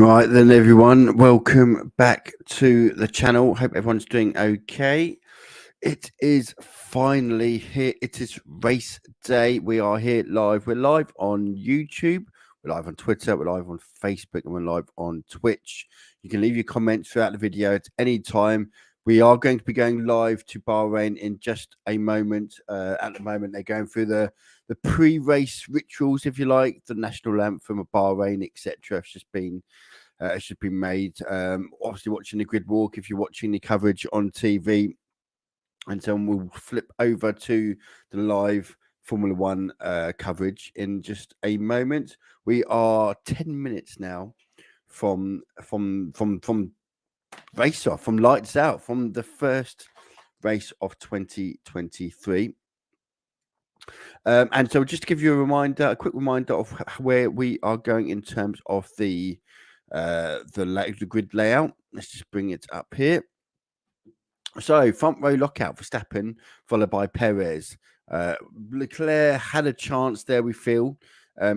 Right then, everyone, welcome back to the channel. Hope everyone's doing okay. It is finally here. It is race day. We are here live. We're live on YouTube, we're live on Twitter, we're live on Facebook, and we're live on Twitch. You can leave your comments throughout the video at any time. We are going to be going live to Bahrain in just a moment. At the moment, they're going through the pre-race rituals, if you like, the national anthem of Bahrain, etc. It's just been made. Obviously, watching the grid walk, if you're watching the coverage on TV, and so we'll flip over to the live Formula One coverage in just a moment. We are 10 minutes now from race off, from lights out, from the first race of 2023. And so, just to give you a quick reminder of where we are going in terms of the grid layout. Let's just bring it up here. So, front row lockout for Verstappen, followed by Perez. Leclerc had a chance there, we feel,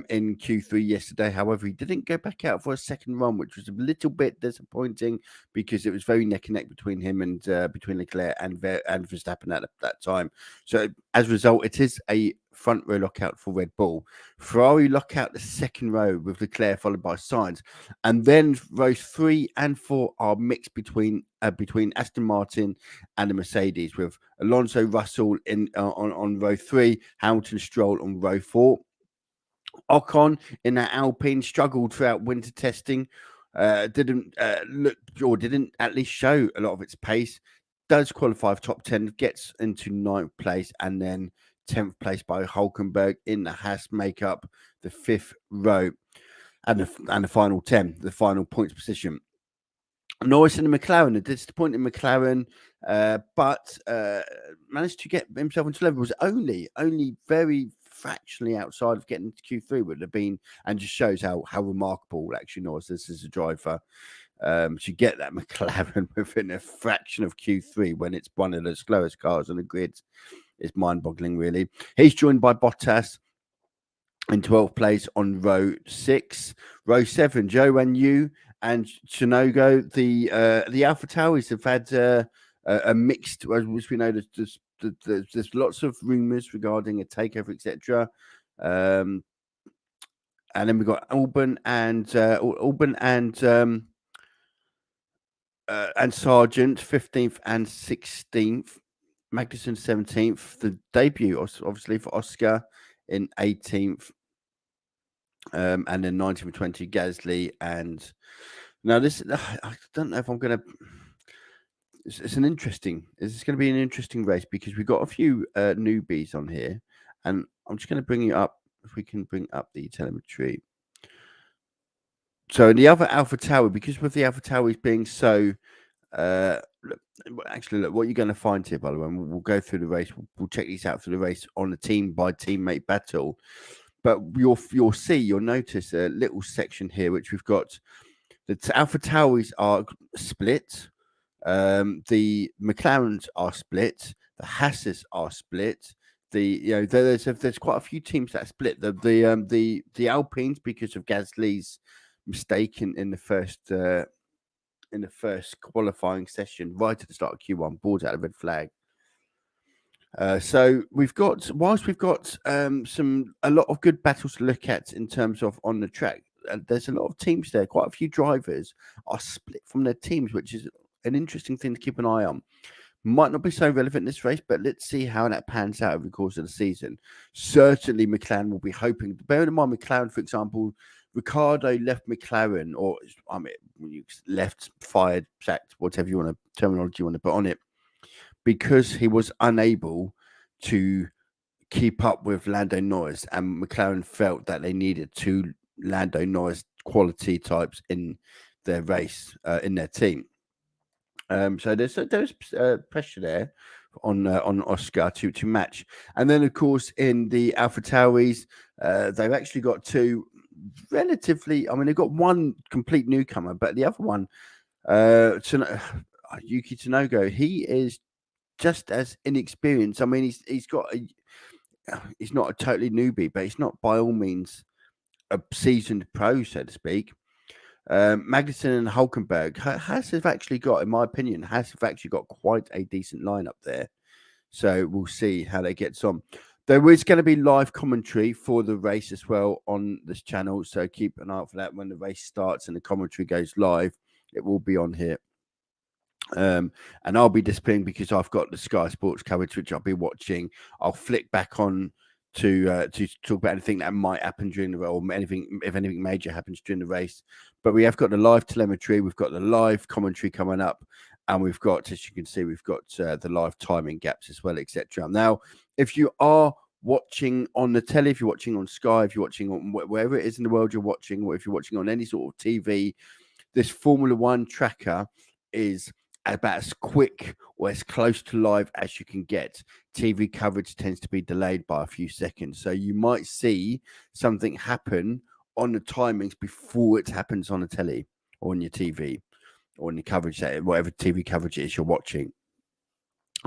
in Q3 yesterday. However, he didn't go back out for a second run, which was a little bit disappointing because it was very neck and neck between him and between Leclerc and Verstappen at that time. So, as a result, it is a front row lockout for Red Bull. Ferrari lock out the second row with Leclerc followed by Sainz, and then rows 3 and 4 are mixed between Aston Martin and the Mercedes, with Alonso, Russell on row 3, Hamilton, Stroll on row 4. Ocon in that Alpine struggled throughout winter testing, didn't at least show a lot of its pace. Does qualify for top 10, gets into 9th place, and then 10th place by Hulkenberg in the Haas makeup the 5th row, and the final 10, the final points position. Norris in the McLaren, a disappointing McLaren, but managed to get himself into level. Was only very fractionally outside of getting to Q3 would have been, and just shows how remarkable actually Norris is as a driver. To get that McLaren within a fraction of Q3 when it's one of the slowest cars on the grid is mind-boggling, really. He's joined by Bottas in 12th place on row 6. Row 7, Zhou Guanyu and Tsunoda. The AlphaTauris have had a mixed, as we know, there's lots of rumours regarding a takeover, etc. And then we've got Albon and Sargent 15th and 16th. Magnussen 17th. The debut, obviously, for Oscar in 18th. And then 19th and 20, Gasly. And now this, I don't know if I'm going to. It's going to be an interesting race because we've got a few newbies on here, and I'm just going to bring you up. If we can bring up the telemetry. So in the other AlphaTauri, because with the AlphaTauris being so, look, what you're going to find here, by the way, we'll go through the race. We'll check these out through the race on a team by teammate battle. But you'll notice a little section here, which we've got. The AlphaTauris are split. The McLarens are split. The Haas's are split. There's quite a few teams that are split. The Alpines, because of Gasly's mistake in the first qualifying session, right at the start of Q1, brought out a red flag. So we've got a lot of good battles to look at in terms of on the track. There's a lot of teams there. Quite a few drivers are split from their teams, which is an interesting thing to keep an eye on. Might not be so relevant in this race, but let's see how that pans out over the course of the season. Certainly, McLaren will be hoping. Bearing in mind, McLaren, for example, Ricciardo left McLaren, or left, fired, sacked, whatever terminology you want to put on it, because he was unable to keep up with Lando Norris, and McLaren felt that they needed two Lando Norris quality types in their race, in their team. So there's pressure there on Oscar to match, and then of course in the AlphaTauris, they've actually got two relatively. I mean, they've got one complete newcomer, but the other one, Yuki Tsunoda, he is just as inexperienced. I mean, he's not a totally newbie, but he's not by all means a seasoned pro, so to speak. Magnussen and Hulkenberg. Haas have actually got, in my opinion, Haas have actually got quite a decent lineup there. So we'll see how they get on. There is going to be live commentary for the race as well on this channel. So keep an eye out for that. When the race starts and the commentary goes live, it will be on here. And I'll be disappearing because I've got the Sky Sports coverage, which I'll be watching. I'll flick back on to talk about anything that might happen during the race, or anything, if anything major happens during the race. But we have got the live telemetry, we've got the live commentary coming up, and we've got, as you can see, we've got the live timing gaps as well, etc. Now, if you are watching on the telly, if you're watching on Sky, if you're watching on wherever it is in the world you're watching, or if you're watching on any sort of TV, this Formula One tracker is about as quick or as close to live as you can get. TV coverage tends to be delayed by a few seconds. So you might see something happen on the timings before it happens on the telly or on your TV or on the coverage, whatever TV coverage it is you're watching.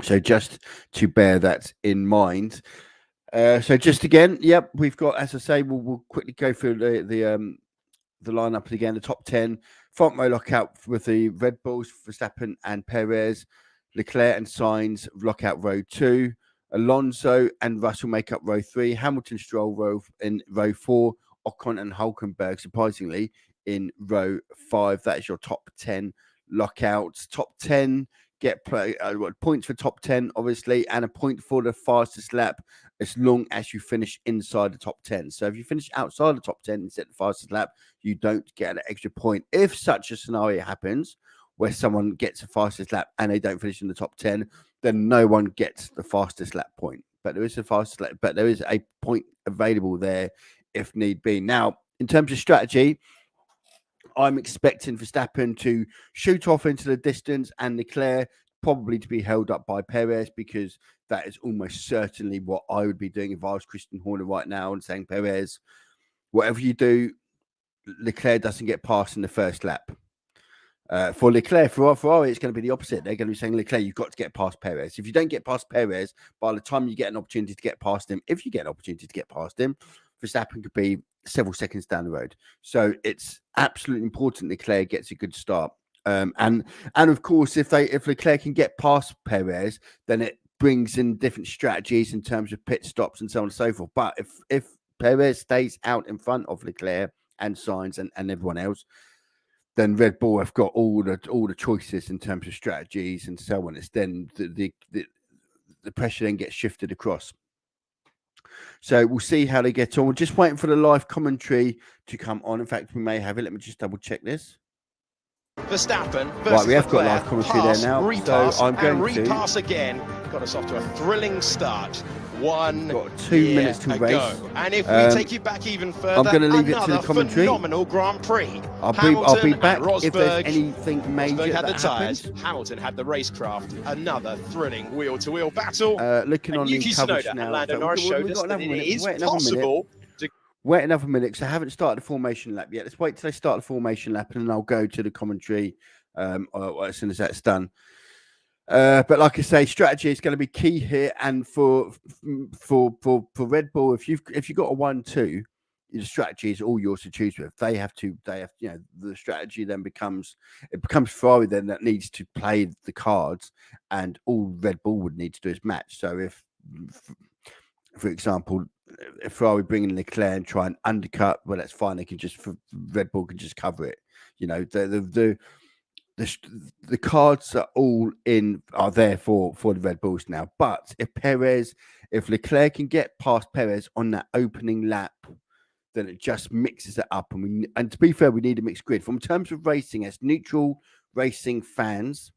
So just to bear that in mind. So just again, yep, we've got, as I say, we'll quickly go through the lineup again, the top 10. Front row lockout with the Red Bulls, Verstappen and Perez. Leclerc and Sainz lockout row 2. Alonso and Russell make up row 3. Hamilton, Stroll in row 4. Ocon and Hulkenberg, surprisingly, in row 5. That is your top 10 lockouts. Top 10 get points for top 10, obviously, and a point for the fastest lap as long as you finish inside the top 10. So if you finish outside the top 10 and set the fastest lap, you don't get an extra point. If such a scenario happens where someone gets the fastest lap and they don't finish in the top 10, then no one gets the fastest lap point. But there is a point available there if need be. Now, in terms of strategy, I'm expecting Verstappen to shoot off into the distance and Leclerc probably to be held up by Perez, because that is almost certainly what I would be doing if I was Christian Horner right now and saying, Perez, whatever you do, Leclerc doesn't get past in the first lap. For Leclerc, for Ferrari, it's going to be the opposite. They're going to be saying, Leclerc, you've got to get past Perez. If you don't get past Perez, by the time you get an opportunity to get past him, if you get an opportunity to get past him, Verstappen could be several seconds down the road. So it's absolutely important Leclerc gets a good start. And of course, if Leclerc can get past Perez, then it brings in different strategies in terms of pit stops and so on and so forth. But if Perez stays out in front of Leclerc and Sainz and everyone else, then Red Bull have got all the choices in terms of strategies and so on. It's then the pressure then gets shifted across. So we'll see how they get on. We're just waiting for the live commentary to come on. In fact, we may have it. Let me just double check this. Verstappen versus right, we have got Leclerc. live commentary there now. Repass, so I'm going repass again. Got us off to a thrilling start. We've got 2 minutes to race. And if we take you back even further, I'm going to leave it to the commentary. Phenomenal Grand Prix. I'll be back if there's anything major had the that tyres. happens. Hamilton had the racecraft. Another thrilling wheel-to-wheel battle. Looking on the coverage now. And Lando Norris showed us that it is possible. Wait another minute, because I haven't started the formation lap yet. Let's wait till I start the formation lap, and then I'll go to the commentary as soon as that's done. But like I say, strategy is going to be key here, and for Red Bull, if you've got a 1-2, the strategy is all yours to choose with. They have the strategy then becomes Ferrari then that needs to play the cards, and all Red Bull would need to do is match. So if, for example, if Ferrari bring in Leclerc and try and undercut, well, that's fine. Red Bull can just cover it. The cards are there for the Red Bulls now. But if Leclerc can get past Perez on that opening lap, then it just mixes it up. And to be fair, we need a mixed grid. From terms of racing, as neutral racing fans,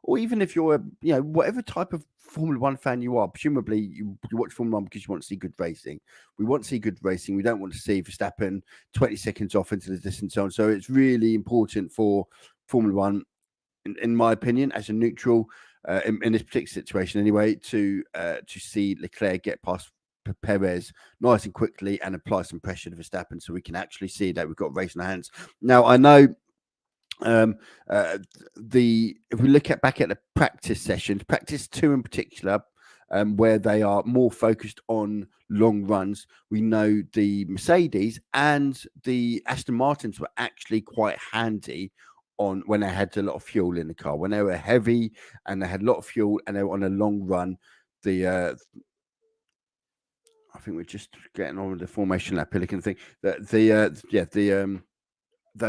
or even if you're whatever type of Formula One fan you are, presumably you watch Formula One because you want to see good racing. We want to see good racing. We don't want to see Verstappen 20 seconds off into the distance zone. So it's really important for Formula One, in my opinion, as a neutral in this particular situation anyway, to see Leclerc get past Perez nice and quickly and apply some pressure to Verstappen, so we can actually see that we've got a race in our hands. Now, I know if we look back at the practice sessions, practice 2 in particular, where they are more focused on long runs. We know the Mercedes and the Aston Martins were actually quite handy on when they had a lot of fuel in the car. When they were heavy and they had a lot of fuel and they were on a long run, I think we're just getting on with the formation lap Pelican thing. They're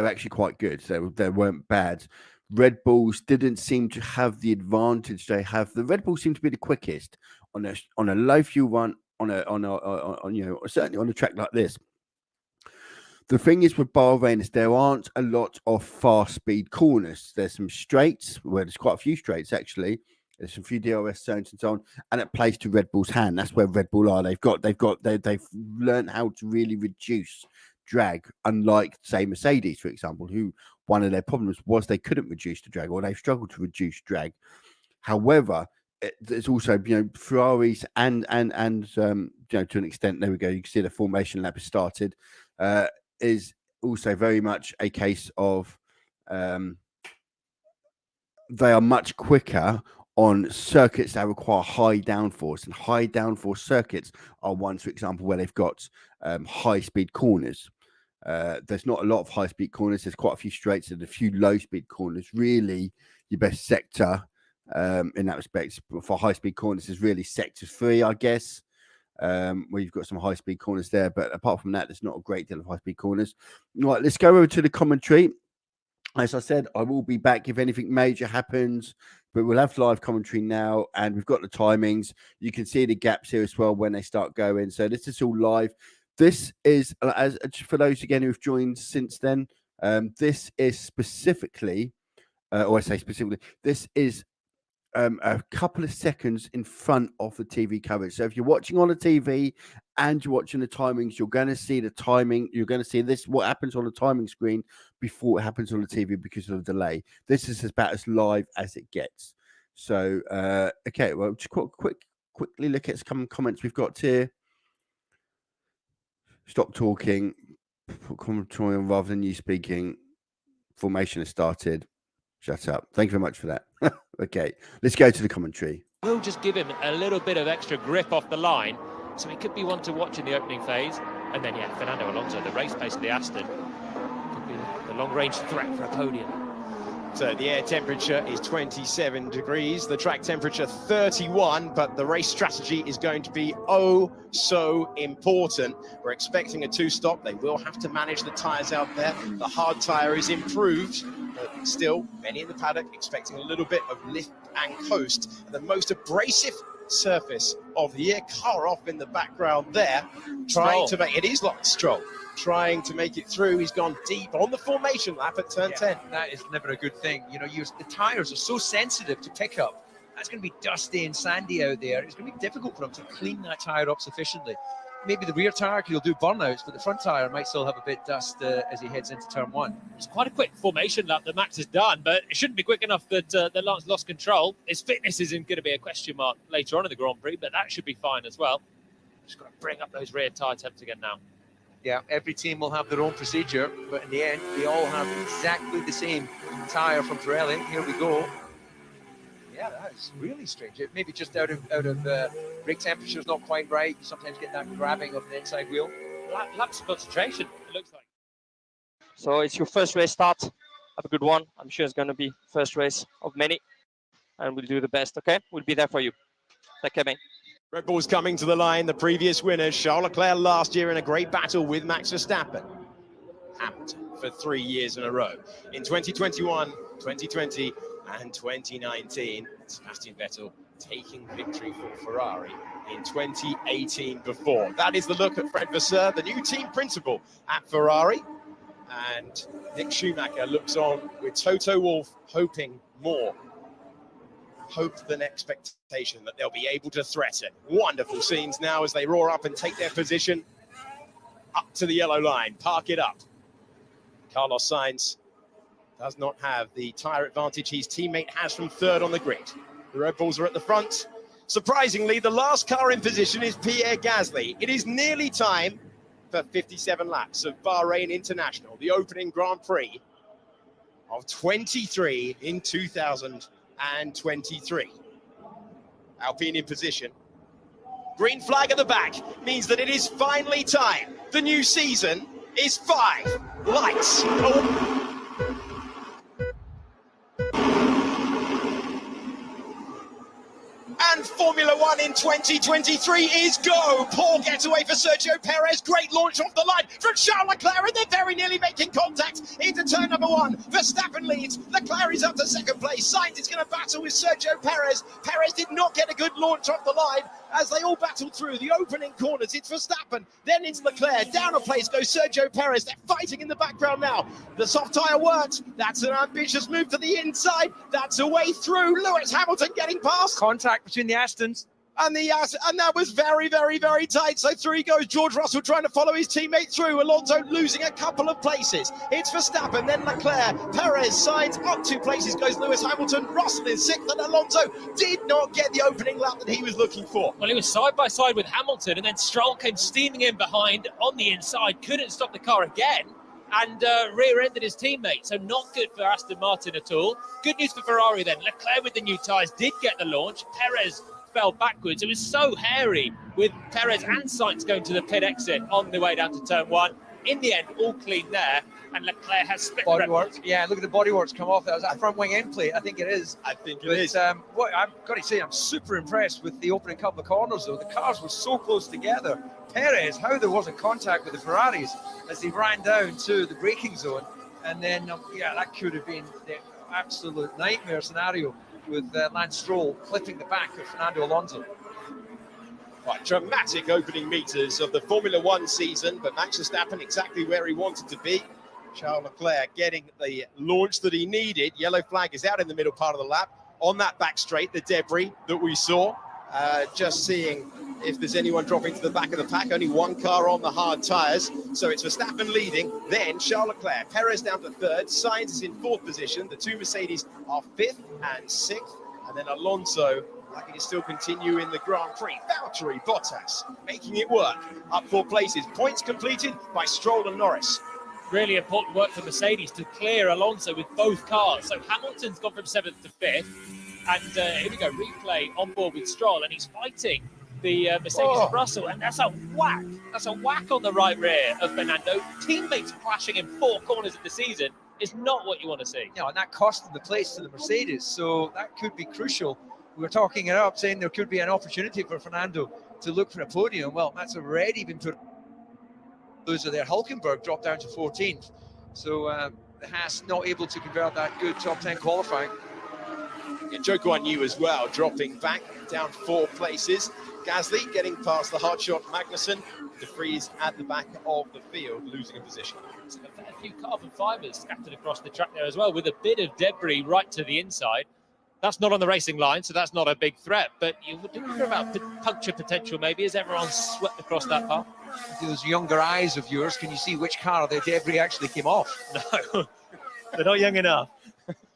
actually quite good. They weren't bad. Red Bulls didn't seem to have the advantage they have. The Red Bulls seem to be the quickest on a low fuel run on certainly on a track like this. The thing is with Bahrain is there aren't a lot of fast speed corners. There's some straights where there's quite a few straights actually. There's some few DRS zones and so on, and it plays to Red Bull's hand. That's where Red Bull are. They've learned how to really reduce drag, unlike say Mercedes, for example, who one of their problems was they couldn't reduce the drag, or they struggled to reduce drag. However, there's also Ferraris and to an extent, there we go. You can see the formation lap has started. Is also very much a case of they are much quicker on circuits that require high downforce, and high downforce circuits are ones, for example, where they've got high speed corners. There's not a lot of high speed corners. There's quite a few straights and a few low speed corners. Really, your best sector in that respect for high speed corners is really sector 3, I guess, where you've got some high speed corners there. But apart from that, there's not a great deal of high speed corners. Right, let's go over to the commentary. As I said, I will be back if anything major happens, but we'll have live commentary now, and we've got the timings. You can see the gaps here as well when they start going. So this is all live. This is, as for those again who've joined since then, this is specifically, or I say specifically, this is a couple of seconds in front of the TV coverage. So if you're watching on the TV and you're watching the timings, you're going to see the timing. You're going to see this, what happens on the timing screen before it happens on the TV because of the delay. This is about as live as it gets. So, okay, well, just quickly look at some comments we've got here. Stop talking. Commentary rather than you speaking. Formation has started. Shut up. Thank you very much for that. Okay, let's go to the commentary. We'll just give him a little bit of extra grip off the line, so he could be one to watch in the opening phase. And then, yeah, Fernando Alonso, the race pace of the Aston, could be the long-range threat for a podium. So the air temperature is 27 degrees, the track temperature 31, but the race strategy is going to be oh so important. We're expecting a two-stop. They will have to manage the tyres out there. The hard tyre is improved, but still many in the paddock expecting a little bit of lift and coast. The most abrasive surface of the year. Car off in the background there, trying to make it is like Stroll. Trying to make it through. He's gone deep on the formation lap at turn 10. That is never a good thing. You know, the tyres are so sensitive to pickup. That's going to be dusty and sandy out there. It's going to be difficult for him to clean that tyre up sufficiently. Maybe the rear tyre, he'll do burnouts, but the front tyre might still have a bit dust as he heads into turn 1. It's quite a quick formation lap that Max has done, but it shouldn't be quick enough that Lance lost control. His fitness isn't going to be a question mark later on in the Grand Prix, but that should be fine as well. Just got to bring up those rear tyre temps again now. Yeah, every team will have their own procedure, but in the end, they all have exactly the same tyre from Pirelli. Here we go. Yeah, that is really strange. It maybe just out of brake temperature is not quite right. You sometimes get that grabbing of the inside wheel. Lapse of concentration, it looks like. So it's your first race start. Have a good one. I'm sure it's going to be first race of many, and we'll do the best, okay? We'll be there for you. Take care, mate. Red Bull's coming to the line, the previous winners, Charles Leclerc last year in a great battle with Max Verstappen. Hamilton for 3 years in a row. In 2021, 2020 and 2019, Sebastian Vettel taking victory for Ferrari in 2018 before. That is the look at Fred Vasseur, the new team principal at Ferrari. And Nick Schumacher looks on with Toto Wolff hoping more. Hope than expectation that they'll be able to threaten. Wonderful scenes now as they roar up and take their position up to the yellow line, park it up. Carlos Sainz does not have the tyre advantage his teammate has from third on the grid. The Red Bulls are at the front. Surprisingly, the last car in position is Pierre Gasly. It is nearly time for 57 laps of Bahrain International, the opening Grand Prix of 23 in 2023. Alpine in position. Green flag at the back means that it is finally time. The new season is 5 lights. And Formula One in 2023 is go. Poor getaway for Sergio Perez. Great launch off the line from Charles Leclerc, and they're very nearly making contact into turn number 1. Verstappen leads. Leclerc is up to second place. Sainz is going to battle with Sergio Perez. Perez did not get a good launch off the line as they all battled through the opening corners. It's Verstappen, then it's Leclerc. Down a place goes Sergio Perez. They're fighting in the background now. The soft tyre worked. That's an ambitious move to the inside. That's a way through. Lewis Hamilton getting past. Contact between the Astons. And that was very, very, very tight. So through he goes. George Russell trying to follow his teammate through. Alonso losing a couple of places. It's Verstappen, then Leclerc. Perez, Sainz, up 2 places goes Lewis Hamilton. Russell is 6th, and Alonso did not get the opening lap that he was looking for. Well, he was side by side with Hamilton, and then Stroll came steaming in behind on the inside, couldn't stop the car again, and rear-ended his teammate. So not good for Aston Martin at all. Good news for Ferrari then. Leclerc with the new tyres did get the launch. Perez fell backwards. It was so hairy with Perez and Sainz going to the pit exit on the way down to turn 1. In the end, all clean there, and Leclerc has split Bodywork. Yeah, look at the bodyworks come off. That was a front wing end plate. I think it is. I think it is. What I've got to say, I'm super impressed with the opening couple of corners, though. The cars were so close together. Perez, how there wasn't contact with the Ferraris as they ran down to the braking zone. And then, that could have been the absolute nightmare scenario with Lance Stroll clipping the back of Fernando Alonso. Right, dramatic opening meters of the Formula One season, but Max Verstappen exactly where he wanted to be. Charles Leclerc getting the launch that he needed. Yellow flag is out in the middle part of the lap. On that back straight, the debris that we saw, just seeing if there's anyone dropping to the back of the pack. Only one car on the hard tyres, so it's Verstappen leading, then Charles Leclerc. Perez down to 3rd, Sainz is in 4th position. The 2 Mercedes are 5th and 6th, and then Alonso likely to still continue in the Grand Prix. Valtteri Bottas making it work, up 4 places. Points completed by Stroll and Norris. Really important work for Mercedes to clear Alonso with both cars. So Hamilton's gone from 7th to 5th, and here we go, replay on board with Stroll, and he's fighting the Mercedes of Russell, and that's a whack. That's a whack on the right rear of Fernando. Teammates clashing in 4 corners of the season is not what you want to see. And that costed the place to the Mercedes, so that could be crucial. We were talking it up, saying there could be an opportunity for Fernando to look for a podium. Well, that's already been put. Loser there. Hulkenberg dropped down to 14th, so Haas not able to convert that good top 10 qualifying. And Joe Guan Yu as well, dropping back down 4 places. Gasly getting past the hard shot Magnussen. De Vries at the back of the field, losing a position. A few carbon fibres scattered across the track there as well, with a bit of debris right to the inside. That's not on the racing line, so that's not a big threat, but you would wonder about puncture potential maybe as everyone's swept across that path. Those younger eyes of yours, can you see which car the debris actually came off? No, they're not young enough.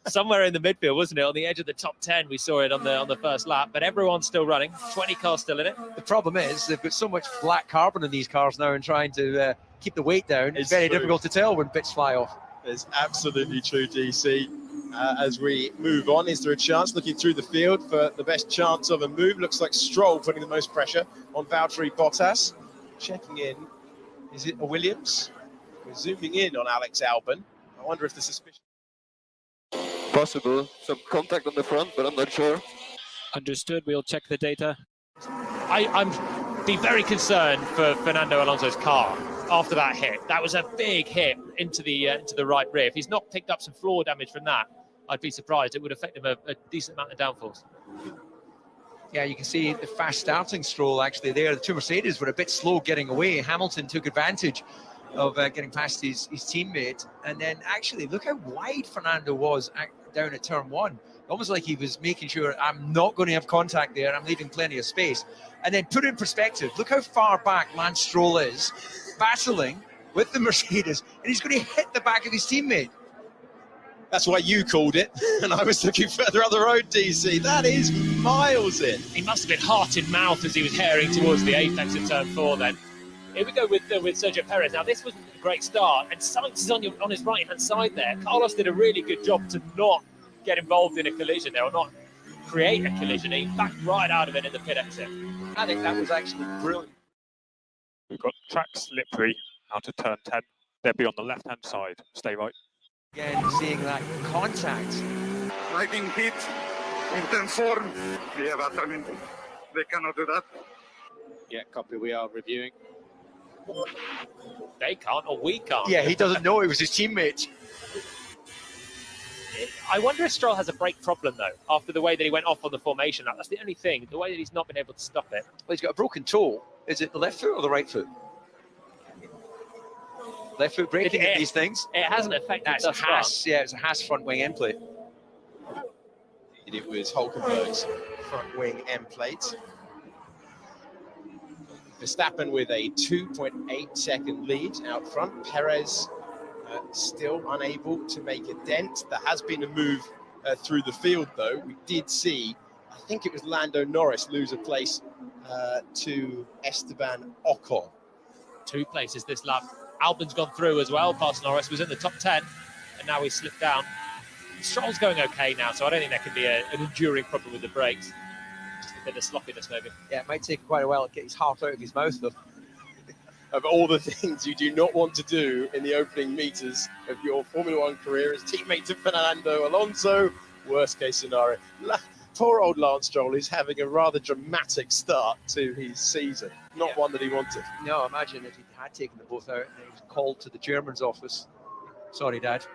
Somewhere in the midfield, wasn't it? On the edge of the top 10, we saw it on the first lap, but everyone's still running. 20 cars still in it. The problem is they've got so much black carbon in these cars now and trying to keep the weight down. It's very difficult to tell when bits fly off. It's absolutely true, DC. As we move on, is there a chance, looking through the field for the best chance of a move? Looks like Stroll putting the most pressure on Valtteri Bottas. Checking in, is it a Williams? We're zooming in on Alex Albon. I wonder if the suspicion... Possible. Some contact on the front, but I'm not sure. Understood. We'll check the data. I'm be very concerned for Fernando Alonso's car after that hit. That was a big hit into the right rear. If he's not picked up some floor damage from that, I'd be surprised. It would affect him a decent amount of downforce. Yeah, you can see the fast starting Stroll actually there. The 2 Mercedes were a bit slow getting away. Hamilton took advantage of getting past his teammate. And then actually, look how wide Fernando was down at turn 1. Almost like he was making sure I'm not going to have contact there. I'm leaving plenty of space. And then put it in perspective, look how far back Lance Stroll is, battling with the Mercedes, and he's going to hit the back of his teammate. That's why you called it, and I was looking further up the road, DC. That is miles in. He must have been heart in mouth as he was herring towards the apex of turn 4 then. Here we go with Sergio Perez. Now, this was a great start, and Sainz is on his right-hand side there. Carlos did a really good job to not get involved in a collision there, or not create a collision. He backed right out of it in the pit exit. I think that was actually brilliant. We've got track slippery out of turn 10. They'll be on the left-hand side. Stay right. Again, seeing that contact. I've been hit in turn 4. Yeah, but I mean, they cannot do that. Yeah, copy. We are reviewing. They can't, or we can't. Yeah, he doesn't know it was his teammate. I wonder if Stroll has a brake problem, though, after the way that he went off on the formation. That's the only thing, the way that he's not been able to stop it. Well, he's got a broken toe. Is it the left foot or the right foot? Left foot braking in these things. It hasn't affected That's thus far. Haas. Yeah, it's a Haas front wing end plate. It was Hulkenberg's front wing end plate. Verstappen with a 2.8 second lead out front. Perez still unable to make a dent. There has been a move through the field, though. We did see, I think it was Lando Norris lose a place to Esteban Ocon. 2 places this lap. Albon's gone through as well past Norris, was in the top 10, and now he's slipped down. Stroll's going okay now, so I don't think there can be an enduring problem with the brakes. Just a bit of sloppiness, maybe. Yeah, it might take quite a while to get his heart out of his mouth, though. Of all the things you do not want to do in the opening meters of your Formula One career as teammate to Fernando Alonso, worst case scenario. Poor old Lance Stroll is having a rather dramatic start to his season. Not one that he wanted. No, imagine if he had taken them both out and he was called to the German's office. Sorry, Dad.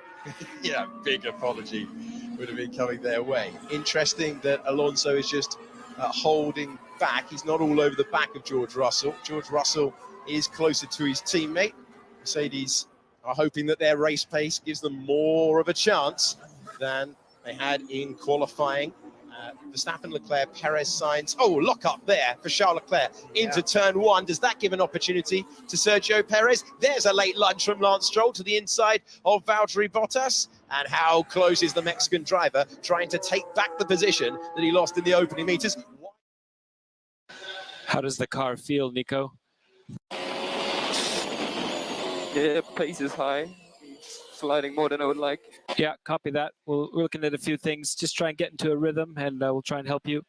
Yeah, big apology would have been coming their way. Interesting that Alonso is just holding back. He's not all over the back of George Russell. George Russell is closer to his teammate. Mercedes are hoping that their race pace gives them more of a chance than they had in qualifying. Verstappen, Leclerc, Perez, Sainz. Oh, lock up there for Charles Leclerc into turn 1. Does that give an opportunity to Sergio Perez? There's a late lunge from Lance Stroll to the inside of Valtteri Bottas. And how close is the Mexican driver trying to take back the position that he lost in the opening meters? How does the car feel, Nico? Yeah, pace is high. Sliding more than I would like. Yeah, copy that. We're looking at a few things. Just try and get into a rhythm, and we'll try and help you.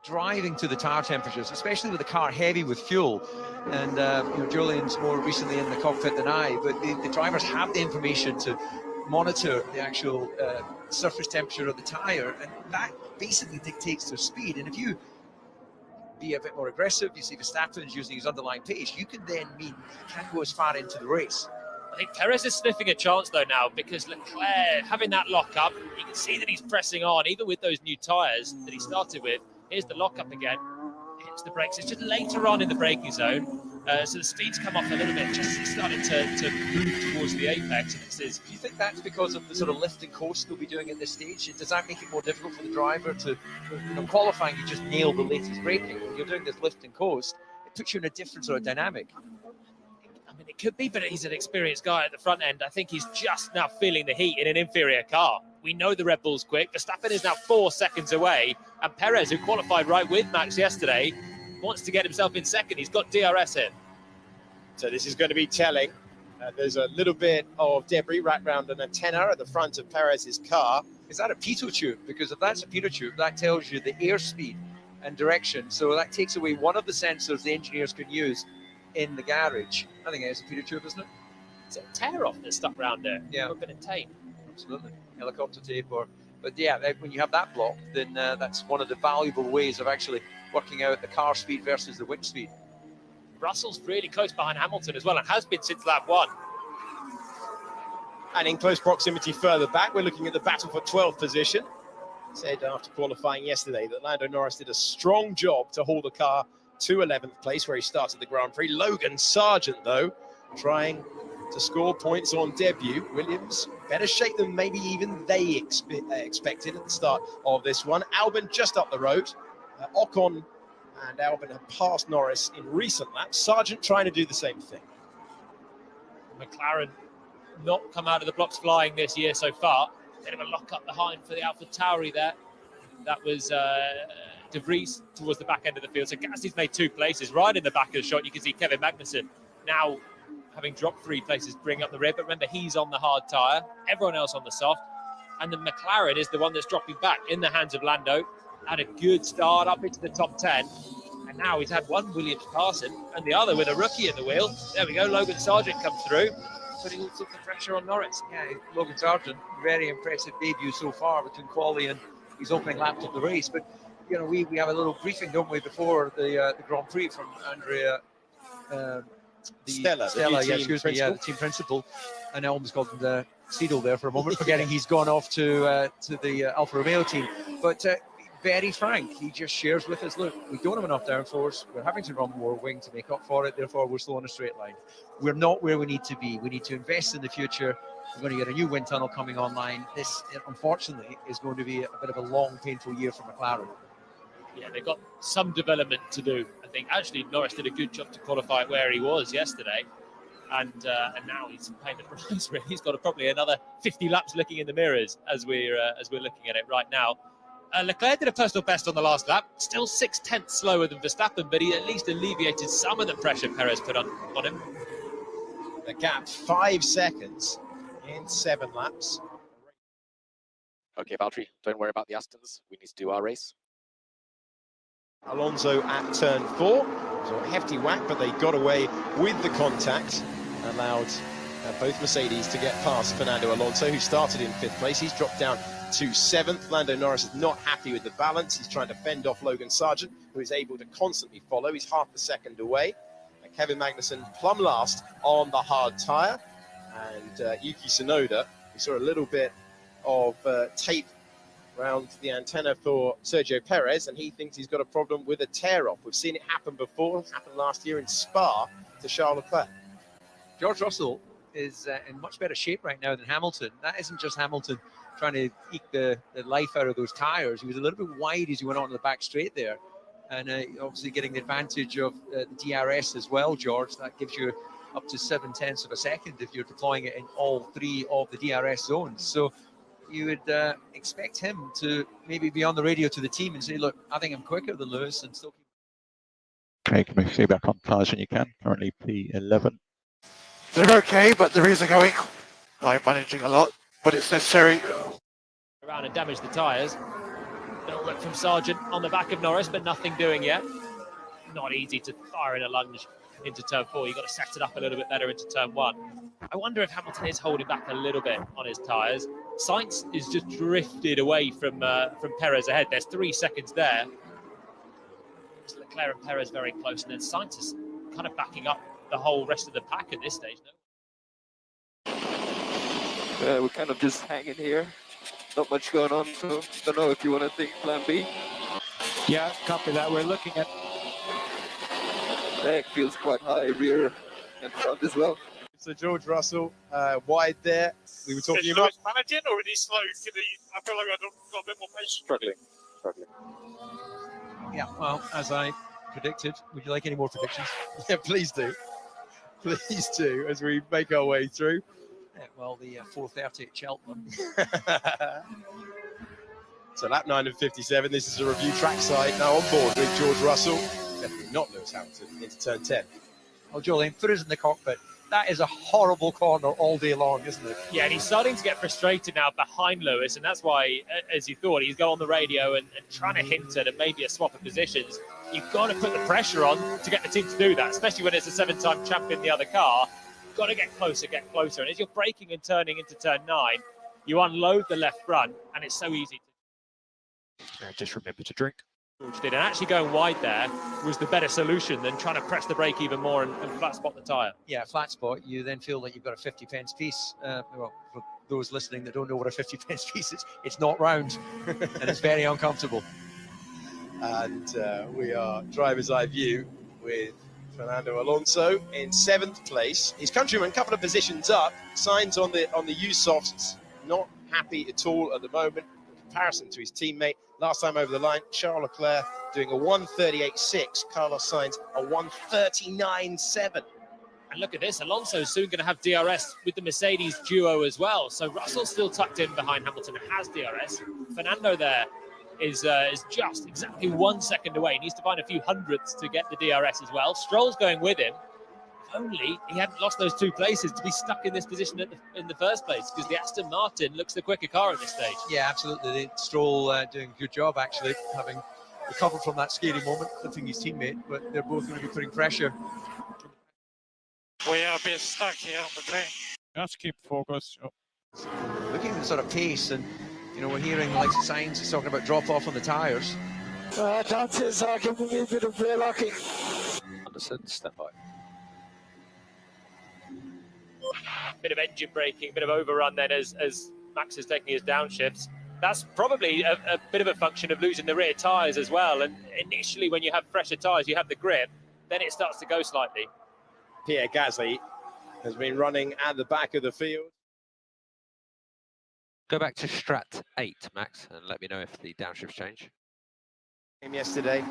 Driving to the tire temperatures, especially with the car heavy with fuel. And Julian's more recently in the cockpit than I, but the drivers have the information to monitor the actual surface temperature of the tire, and that basically dictates their speed. And if you be a bit more aggressive, you see Verstappen's using his underlying pace, you can then mean he can't go as far into the race. I think Perez is sniffing a chance, though, now, because Leclerc, having that lock-up, you can see that he's pressing on, even with those new tyres that he started with. Here's the lock-up again. Hits the brakes. It's just later on in the braking zone. So the speed's come off a little bit, just starting to move towards the apex. And this is. Do you think that's because of the sort of lift and coast they'll be doing at this stage? Does that make it more difficult for the driver to, qualifying, you just nail the latest braking? When you're doing this lift and coast, it puts you in a different sort of dynamic. I mean, it could be, but he's an experienced guy at the front end. I think he's just now feeling the heat in an inferior car. We know the Red Bull's quick. Verstappen is now 4 seconds away. And Perez, who qualified right with Max yesterday, wants to get himself in second. He's got DRS in. So this is going to be telling. There's a little bit of debris wrapped around an antenna at the front of Perez's car. Is that a pitot tube? Because if that's a pitot tube, that tells you the airspeed and direction. So that takes away one of the sensors the engineers can use in the garage. I think it's a pitot tube, isn't it? It's a tear-off that's stuck around there. Yeah. A bit of tape. Absolutely. Helicopter tape but yeah, when you have that block, then that's one of the valuable ways of actually working out the car speed versus the wind speed. Russell's really close behind Hamilton as well, and has been since lap 1. And in close proximity further back, we're looking at the battle for 12th position. Said after qualifying yesterday that Lando Norris did a strong job to haul the car to 11th place where he started the Grand Prix. Logan Sargent, though, trying to score points on debut. Williams, better shape than maybe even they expected at the start of this one. Albon just up the road. Ocon and Albon have passed Norris in recent laps. Sargent trying to do the same thing. McLaren not come out of the blocks flying this year so far. Bit of a lock up behind for the Alpha Tauri there. That was De Vries towards the back end of the field. So Gasly's made 2 places. Right in the back of the shot, you can see Kevin Magnussen now having dropped 3 places, bring up the rear. But remember, he's on the hard tyre, everyone else on the soft. And the McLaren is the one that's dropping back in the hands of Lando. had a good start up into the top 10. And now he's had one Williams pass him and the other with a rookie in the wheel. There we go, Logan Sargent comes through, putting all sorts of pressure on Norris. Yeah, Logan Sargent, very impressive debut so far between quali and his opening lap of the race. But you know, we have a little briefing, don't we, before the Grand Prix from Andrea Stella, the team principal, and I almost called him the Seedle there for a moment, forgetting he's gone off to the Alfa Romeo team. But very frank, he just shares with us, look, we don't have enough downforce, we're having to run more wing to make up for it, therefore we're slow on a straight line. We're not where we need to be. We need to invest in the future. We're going to get a new wind tunnel coming online. This, unfortunately, is going to be a bit of a long, painful year for McLaren. Yeah, they've got some development to do. I think actually Norris did a good job to qualify where he was yesterday, and now he's paying the price. He's got probably another 50 laps looking in the mirrors as we're looking at it right now. Leclerc did a personal best on the last lap, still 0.6 slower than Verstappen, but he at least alleviated some of the pressure Perez put on him. The gap 5 seconds in 7 laps. Okay, Valtteri, don't worry about the Astons. We need to do our race. Alonso at turn 4. So a hefty whack, but they got away with the contact. Allowed both Mercedes to get past Fernando Alonso, who started in 5th place. He's dropped down to 7th. Lando Norris is not happy with the balance. He's trying to fend off Logan Sargent, who is able to constantly follow. He's half a second away. And Kevin Magnussen plumb last on the hard tyre. And Yuki Tsunoda, we saw a little bit of tape around the antenna for Sergio Perez, and he thinks he's got a problem with a tear-off. We've seen it happen before. It happened last year in Spa to Charles Leclerc. George Russell is in much better shape right now than Hamilton. That isn't just Hamilton trying to eke the life out of those tyres. He was a little bit wide as he went on to the back straight there. And obviously getting the advantage of the DRS as well, George. That gives you up to 0.7 of a second if you're deploying it in all 3 of the DRS zones. So you would expect him to maybe be on the radio to the team and say, look, I think I'm quicker than Lewis and still keep... Okay, can we feedback on tyres when you can? Currently P11. They're okay, but the rears are going. I'm managing a lot, but it's necessary. Around and damage the tyres. Little look from Sargent on the back of Norris, but nothing doing yet. Not easy to fire in a lunge into turn 4. You've got to set it up a little bit better into turn 1. I wonder if Hamilton is holding back a little bit on his tyres. Sainz is just drifted away from Perez ahead. There's 3 seconds there. Leclerc and Perez very close, and then Sainz is kind of backing up the whole rest of the pack at this stage. We're kind of just hanging here. Not much going on, so don't know if you want to think plan B. Yeah, copy that. We're looking at... Back feels quite high, rear and front as well. So George Russell wide there. We were talking about managing, or is he slow? I feel like I've got a bit more patience. Struggling. Yeah, well, as I predicted, would you like any more predictions? Yeah, please do. Please do, as we make our way through. Yeah, well, the 4:30 at Cheltenham. So lap 9 of 57. This is a review trackside now on board with George Russell. Definitely not Lewis Hamilton into turn 10. Oh, Jolene, put us in the cockpit. That is a horrible corner all day long, isn't it? Yeah, and he's starting to get frustrated now behind Lewis, and that's why, as you thought, he's got on the radio and trying to hint at maybe a swap of positions. You've got to put the pressure on to get the team to do that, especially when it's a 7-time champion in the other car. You've got to get closer. And as you're braking and turning into turn 9, you unload the left front, and it's so easy. Just remember to drink. George did, and actually going wide there was the better solution than trying to press the brake even more and flat spot the tyre. Yeah, flat spot. You then feel like you've got a 50 pence piece. Well, for those listening that don't know what a 50 pence piece is, it's not round and it's very uncomfortable. And we are driver's eye view with Fernando Alonso in 7th place. His countryman, a couple of positions up. Signs on the USOFTs, not happy at all at the moment in comparison to his teammate. Last time over the line, Charles Leclerc doing a 1:38.6. Carlos Sainz a 1:39.7. And look at this, Alonso's soon going to have DRS with the Mercedes duo as well. So Russell's still tucked in behind Hamilton and has DRS. Fernando there is just exactly 1 second away. He needs to find a few hundredths to get the DRS as well. Stroll's going with him. only he hadn't lost those 2 places to be stuck in this position in the first place, because the Aston Martin looks the quicker car at this stage. Yeah, absolutely. Stroll doing a good job, actually, having recovered from that scary moment, hitting his teammate, but they're both going to be putting pressure. We are a bit stuck here on the train. Just keep focused. Looking at the sort of pace, and you know, we're hearing the likes of Sainz is talking about drop off on the tyres. Chances are giving me a bit of rear locking. Understood. Stand by. Bit of engine braking, bit of overrun then as Max is taking his downshifts. That's probably a bit of a function of losing the rear tyres as well. And initially, when you have fresher tyres, you have the grip, then it starts to go slightly. Pierre Gasly has been running at the back of the field. Go back to Strat 8, Max, and let me know if the downshifts change. Yesterday,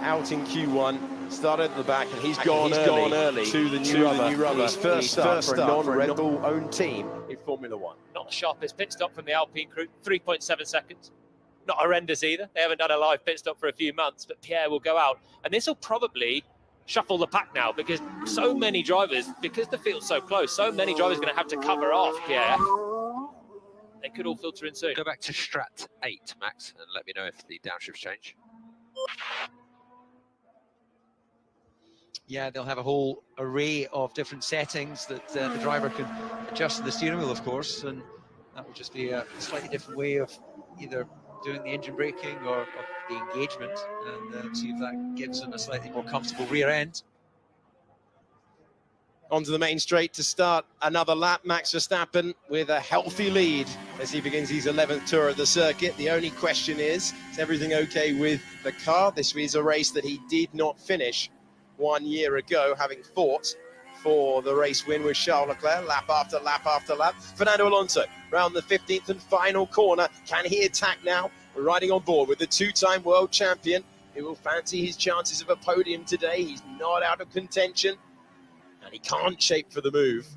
out in Q1, started at the back, and he's gone early to the new rubber. His first start for a non-Red Bull-owned team in Formula One. Not the sharpest pit stop from the Alpine crew, 3.7 seconds. Not horrendous either. They haven't done a live pit stop for a few months, but Pierre will go out. And this will probably shuffle the pack now, because so many drivers, because the field's so close, so many drivers are going to have to cover off Pierre. They could all filter in soon. Go back to Strat 8, Max, and let me know if the downshifts change. Yeah, they'll have a whole array of different settings that the driver can adjust to the steering wheel, of course, and that will just be a slightly different way of either doing the engine braking or the engagement, and see if that gives them a slightly more comfortable rear end. Onto the main straight to start another lap. Max Verstappen with a healthy lead as he begins his 11th tour of the circuit. The only question is everything okay with the car? This is a race that he did not finish 1 year ago, having fought for the race win with Charles Leclerc, lap after lap after lap. Fernando Alonso, round the 15th and final corner. Can he attack now? We're riding on board with the 2-time world champion, who will fancy his chances of a podium today. He's not out of contention, and he can't shape for the move.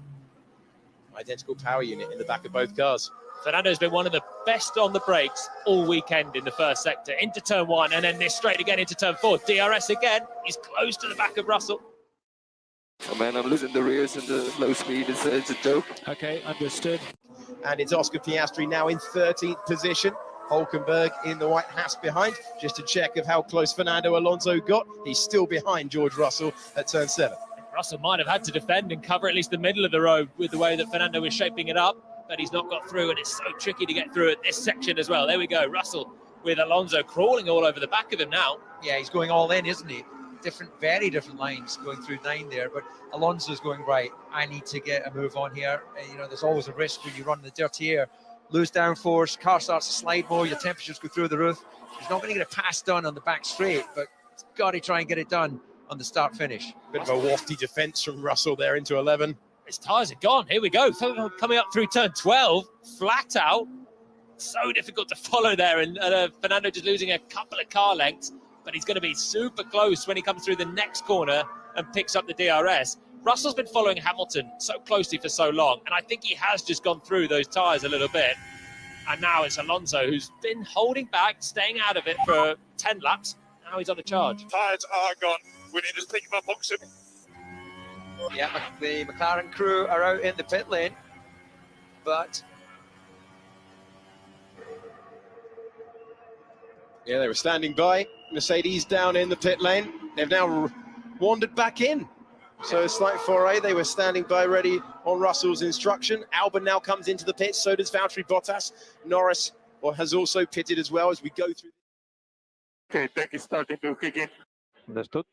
Identical power unit in the back of both cars. Fernando's been one of the best on the brakes all weekend in the first sector. Into turn 1, and then this straight again into turn 4. DRS again. He's close to the back of Russell. Oh man, I'm losing the rears and the low speed. It's a joke. Okay, understood. And it's Oscar Piastri now in 13th position. Hulkenberg in the white hats behind. Just a check of how close Fernando Alonso got. He's still behind George Russell at turn 7. Russell might have had to defend and cover at least the middle of the road with the way that Fernando was shaping it up, but he's not got through, and it's so tricky to get through at this section as well. There we go. Russell with Alonso crawling all over the back of him now. Yeah, he's going all in, isn't he? Very different lines going through 9 there, but Alonso's going, right, I need to get a move on here. You know, there's always a risk when you run the dirty air. Lose downforce, car starts to slide more, your temperatures go through the roof. He's not going to get a pass done on the back straight, but he's got to try and get it done on the start finish. Bit of a wafty defense from Russell there into 11. His tyres are gone. Here we go. Coming up through turn 12, flat out. So difficult to follow there, and Fernando just losing a couple of car lengths, but he's going to be super close when he comes through the next corner and picks up the DRS. Russell's been following Hamilton so closely for so long, and I think he has just gone through those tyres a little bit. And now it's Alonso, who's been holding back, staying out of it for 10 laps. Now he's on a charge. Tyres are gone. We need to think about boxing. Yeah, the McLaren crew are out in the pit lane, but yeah, they were standing by. Mercedes down in the pit lane. They've now wandered back in. So a slight foray. They were standing by ready on Russell's instruction. Albon now comes into the pit. So does Valtteri Bottas. Norris has also pitted as well as we go through. Okay, tech is starting to kick in. Understood.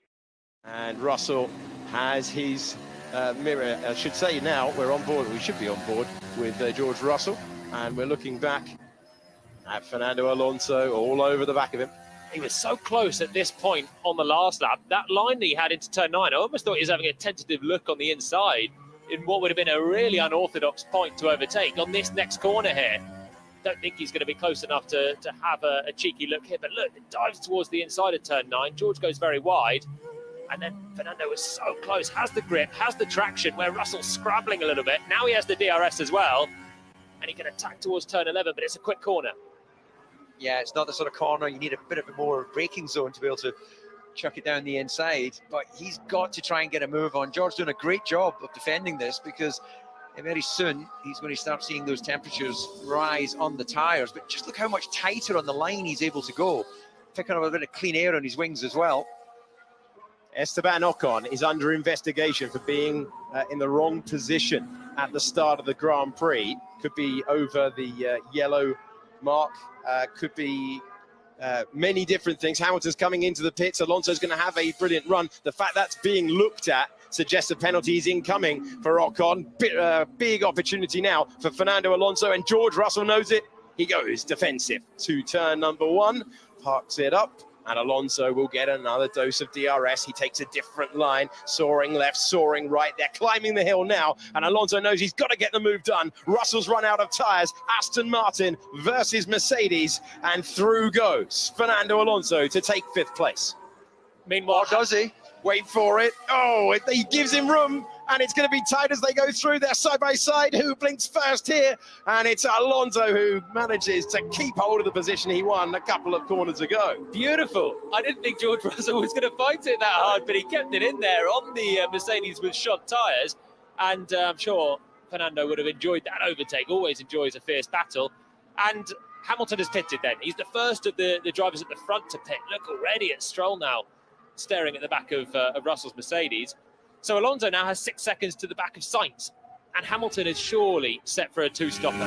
And Russell has his mirror. I should say now we're on board. We should be on board with George Russell. And we're looking back at Fernando Alonso all over the back of him. He was so close at this point on the last lap. That line that he had into turn 9, I almost thought he was having a tentative look on the inside in what would have been a really unorthodox point to overtake on this next corner here. Don't think he's going to be close enough to have a cheeky look here. But look, it dives towards the inside of turn 9. George goes very wide. And then Fernando was so close, has the grip, has the traction, where Russell's scrabbling a little bit. Now he has the DRS as well. And he can attack towards turn 11, but it's a quick corner. yeah, it's not the sort of corner you need a bit of a more braking zone to be able to chuck it down the inside, but he's got to try and get a move on. George's doing a great job of defending this, because very soon he's going to start seeing those temperatures rise on the tyres. But just look how much tighter on the line he's able to go, picking up a bit of clean air on his wings as well. Esteban Ocon is under investigation for being in the wrong position at the start of the Grand Prix. Could be over the yellow mark, could be many different things. Hamilton's coming into the pits. Alonso's going to have a brilliant run. The fact that's being looked at suggests a penalty is incoming for Ocon. Big opportunity now for Fernando Alonso, and George Russell knows it. He goes defensive to turn number 1, parks it up, and Alonso will get another dose of DRS. He takes a different line, soaring left, soaring right. They're climbing the hill now, and Alonso knows he's got to get the move done. Russell's run out of tyres. Aston Martin versus Mercedes, and through goes Fernando Alonso to take 5th place. Meanwhile, does he? Wait for it. Oh, he gives him room, and it's going to be tight as they go through. They're side by side. Who blinks first here? And it's Alonso who manages to keep hold of the position he won a couple of corners ago. Beautiful. I didn't think George Russell was going to fight it that hard, but he kept it in there on the Mercedes with shot tyres. And I'm sure Fernando would have enjoyed that overtake. Always enjoys a fierce battle. And Hamilton has pitted then. He's the first of the drivers at the front to pit. Look already at Stroll now, staring at the back of Russell's Mercedes. So Alonso now has 6 seconds to the back of Sainz, and Hamilton is surely set for a 2-stopper.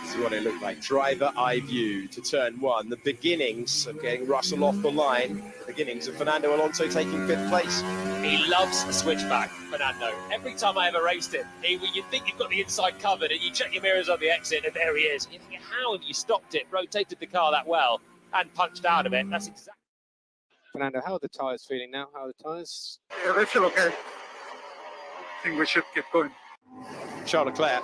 This is what it looked like. Driver eye view to turn 1. The beginnings of getting Russell off the line. The beginnings of Fernando Alonso taking 5th place. He loves a switchback, Fernando. Every time I ever raced him, you think you've got the inside covered, and you check your mirrors on the exit, and there he is. You think, how have you stopped it, rotated the car that well, and punched out of it? That's exactly. Fernando, how are the tyres feeling now? How are the tyres? Yeah, they feel okay. I think we should keep going. Charles Leclerc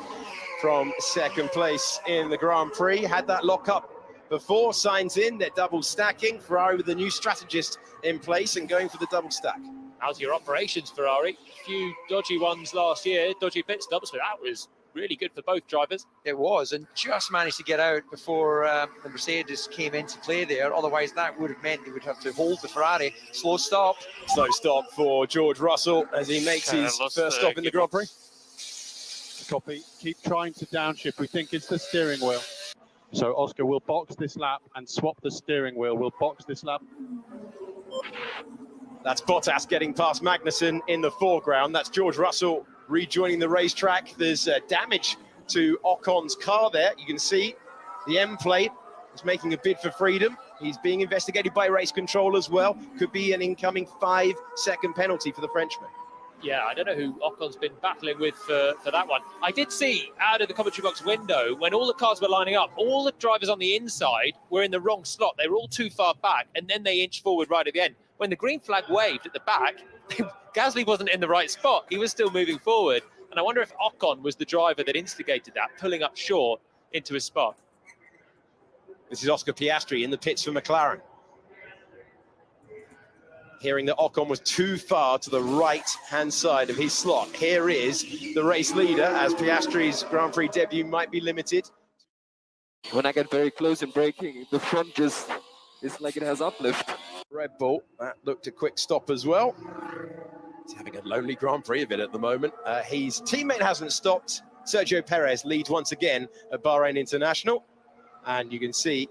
from 2nd place in the Grand Prix. Had that lock up before. Sainz in. They're double stacking. Ferrari with the new strategist in place and going for the double stack. How's your operations, Ferrari? A few dodgy ones last year, dodgy pit stops, but that was really good for both drivers. It was, and just managed to get out before the Mercedes came into play there. Otherwise, that would have meant they would have to hold the Ferrari. Slow stop. Slow stop for George Russell as he makes his first stop in the Grand Prix. Copy. Keep trying to downshift. We think it's the steering wheel. So Oscar will box this lap and swap the steering wheel. We'll box this lap. That's Bottas getting past Magnussen in the foreground. That's George Russell rejoining the racetrack. There's damage to Ocon's car there. You can see the M plate is making a bid for freedom. He's being investigated by race control as well. Could be an incoming 5-second penalty for the Frenchman. Yeah, I don't know who Ocon's been battling with for that one. I did see out of the commentary box window, when all the cars were lining up, all the drivers on the inside were in the wrong slot. They were all too far back, and then they inched forward right at the end. When the green flag waved at the back, Gasly wasn't in the right spot. He was still moving forward. And I wonder if Ocon was the driver that instigated that, pulling up short into his spot. This is Oscar Piastri in the pits for McLaren. Hearing that Ocon was too far to the right-hand side of his slot. Here is the race leader, as Piastri's Grand Prix debut might be limited. When I get very close in braking, the front just is like it has uplift. Red Bull, that looked a quick stop as well. He's having a lonely Grand Prix of it at the moment. His teammate hasn't stopped. Sergio Perez leads once again at Bahrain International. And you can see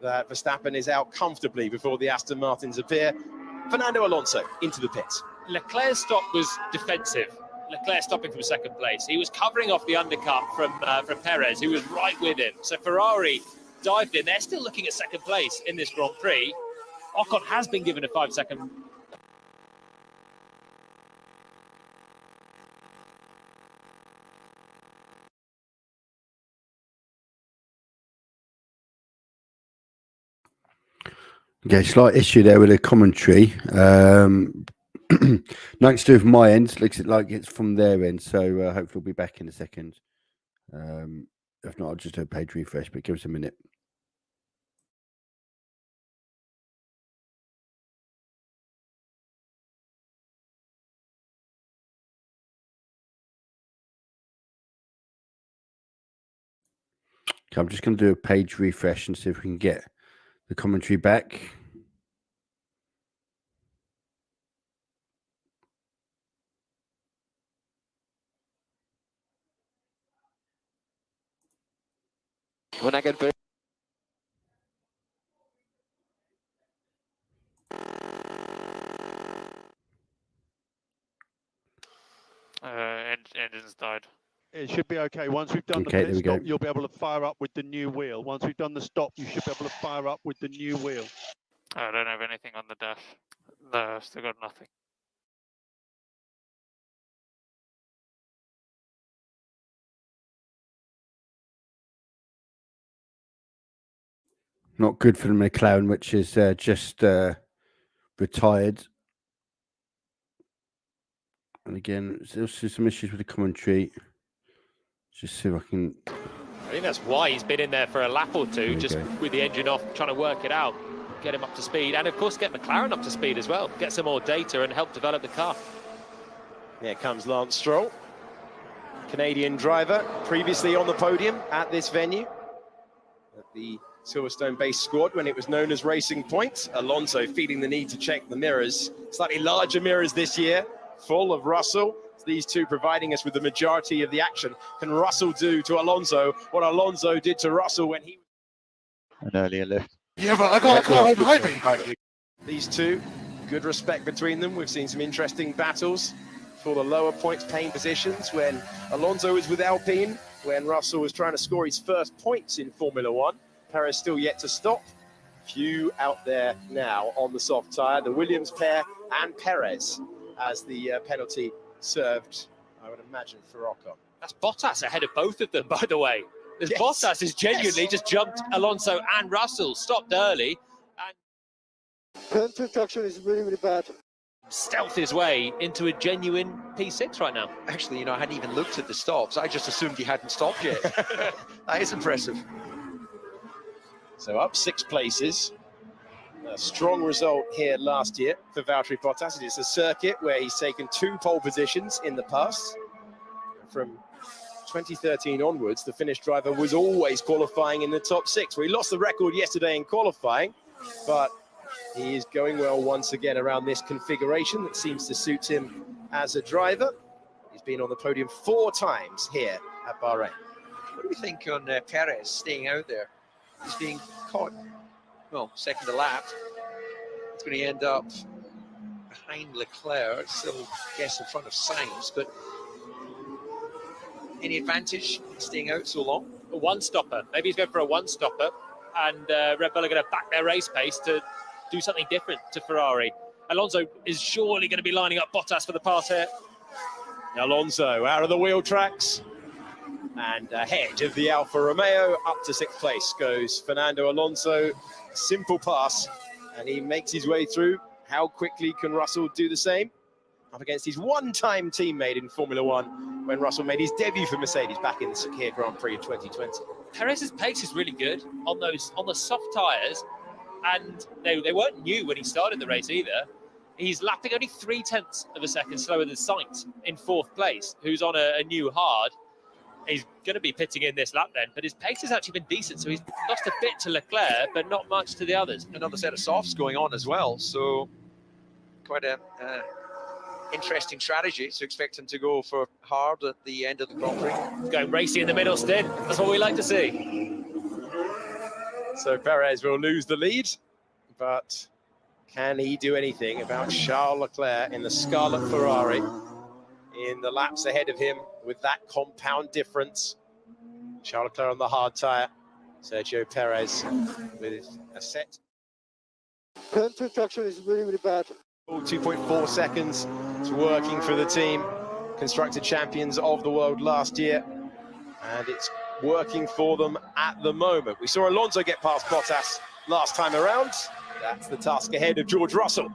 that Verstappen is out comfortably before the Aston Martins appear. Fernando Alonso into the pits. Leclerc's stop was defensive. Leclerc stopping from 2nd place. He was covering off the undercut from Perez, who was right with him. So Ferrari dived in. They're still looking at 2nd place in this Grand Prix. Ocon has been given a 5-second. Okay, slight issue there with the commentary. Nothing to do with my end. Looks like it's from their end, so hopefully we'll be back in a second. If not, I'll just do a page refresh, but give us a minute. Okay, I'm just going to do a page refresh and see if we can get the commentary back. When I get very engines died. It should be okay. Once we've done Okay, the there pit we stop, go. you'll be able to fire up with the new wheel. Once we've done the stop, you should be able to fire up with the new wheel. I don't have anything on the dash. No, still got nothing. Not good for the McLaren, which is just retired. And again, there's some issues with the commentary. Just see if I can. I think that's why he's been in there for a lap or two, just with the engine off, trying to work it out, get him up to speed, and of course get McLaren up to speed as well, get some more data and help develop the car. Here comes Lance Stroll, Canadian driver, previously on the podium at this venue, at the Silverstone-based squad when it was known as Racing Point. Alonso feeling the need to check the mirrors, slightly larger mirrors this year, full of Russell. These two providing us with the majority of the action. Can Russell do to Alonso what Alonso did to Russell when he... An earlier lift. Yeah, but I got a car behind me. These two, good respect between them. We've seen some interesting battles for the lower points paying positions when Alonso was with Alpine, when Russell was trying to score his first points in Formula One. Perez still yet to stop. Few out there now on the soft tyre. The Williams pair and Perez as the penalty served, I would imagine, for Ocon. That's Bottas ahead of both of them, by the way. Yes. Bottas has genuinely just jumped Alonso and Russell, stopped early, and Turn to traction is really, really bad. Stealth his way into a genuine P6 right now. Actually, you know, I hadn't even looked at the stops. I just assumed he hadn't stopped yet. That is impressive. So up 6 places. A strong result here last year for Valtteri Bottas. It is a circuit where he's taken 2 pole positions in the past. From 2013 onwards, the Finnish driver was always qualifying in the top 6. Well, he lost the record yesterday in qualifying, but he is going well once again around this configuration that seems to suit him as a driver. He's been on the podium 4 times here at Bahrain. What do we think on Perez staying out there? He's being caught, well, second to lap. It's going to end up behind Leclerc, still, I guess, in front of Sainz, but any advantage in staying out so long? A one-stopper. Maybe he's going for a one-stopper, and Red Bull are going to back their race pace to do something different to Ferrari. Alonso is surely going to be lining up Bottas for the pass here. Alonso out of the wheel tracks and ahead of the Alfa Romeo. Up to 6th place goes Fernando Alonso. Simple pass, and he makes his way through. How quickly can Russell do the same? Up against his one-time teammate in Formula One when Russell made his debut for Mercedes back in the Sakir Grand Prix of 2020. Perez's pace is really good on the soft tyres, and they weren't new when he started the race either. He's lapping only 0.3 of a second slower than Sainz in 4th place, who's on a new hard. He's going to be pitting in this lap then, but his pace has actually been decent, so he's lost a bit to Leclerc, but not much to the others. Another set of softs going on as well, so quite a interesting strategy to expect him to go for hard at the end of the Grand Prix. Going racy in the middle stint, that's what we like to see. So Perez will lose the lead, but can he do anything about Charles Leclerc in the Scarlet Ferrari in the laps ahead of him with that compound difference? Charles Leclerc on the hard tyre, Sergio Perez with a set. Turn to traction is really, really bad. 2.4 seconds. It's working for the team. Constructor champions of the world last year. And it's working for them at the moment. We saw Alonso get past Bottas last time around. That's the task ahead of George Russell.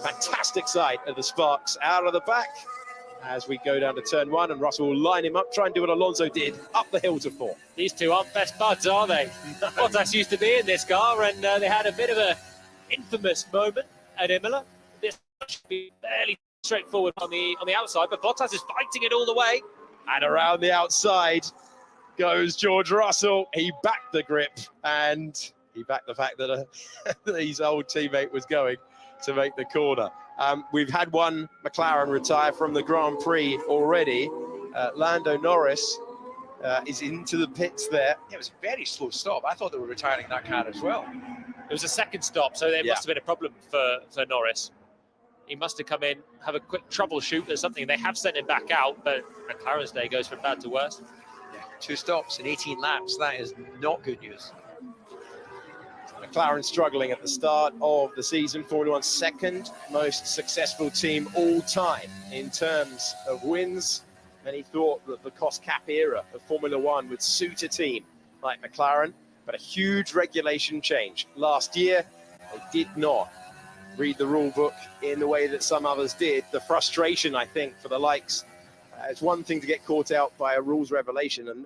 Fantastic sight of the sparks out of the back as we go down to turn 1, and Russell will line him up, try and do what Alonso did, up the hill to 4. These two aren't best buds, are they? Bottas used to be in this car, and they had a bit of an infamous moment at Imola. This should be fairly straightforward on the outside, but Bottas is fighting it all the way. And around the outside goes George Russell. He backed the grip, and he backed the fact that his old teammate was going to make the corner. We've had one McLaren retire from the Grand Prix already. Lando Norris is into the pits there. It was a very slow stop. I thought they were retiring that car as well. It was a second stop, so there must have been a problem for Norris. He must have come in, have a quick troubleshoot or something. They have sent him back out, but McLaren's day goes from bad to worse. Yeah, 2 stops in 18 laps. That is not good news. McLaren struggling at the start of the season. Formula One's second most successful team all time in terms of wins. And he thought that the cost cap era of Formula One would suit a team like McLaren, but a huge regulation change. Last year, they did not read the rule book in the way that some others did. The frustration, I think, for the likes, it's one thing to get caught out by a rules revelation, and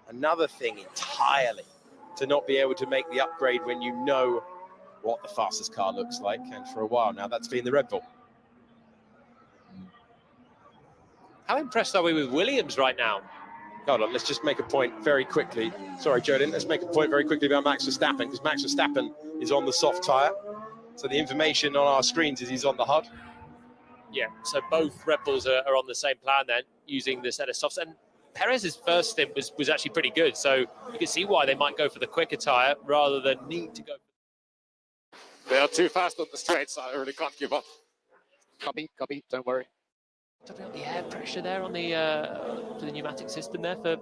another thing entirely to not be able to make the upgrade when you know what the fastest car looks like. And for a while now, that's been the Red Bull. How impressed are we with Williams right now? Hold on, let's just make a point very quickly. Sorry, Jordan, let's make a point very quickly about Max Verstappen, because Max Verstappen is on the soft tyre. So the information on our screens is he's on the hard. Yeah, so both Red Bulls are on the same plan then, using the set of softs. And Perez's first stint was actually pretty good, so you can see why they might go for the quicker tyre rather than need to go. They are too fast on the straights, I really can't give up. Copy, don't worry. Talking about the air pressure there on the for the pneumatic system there for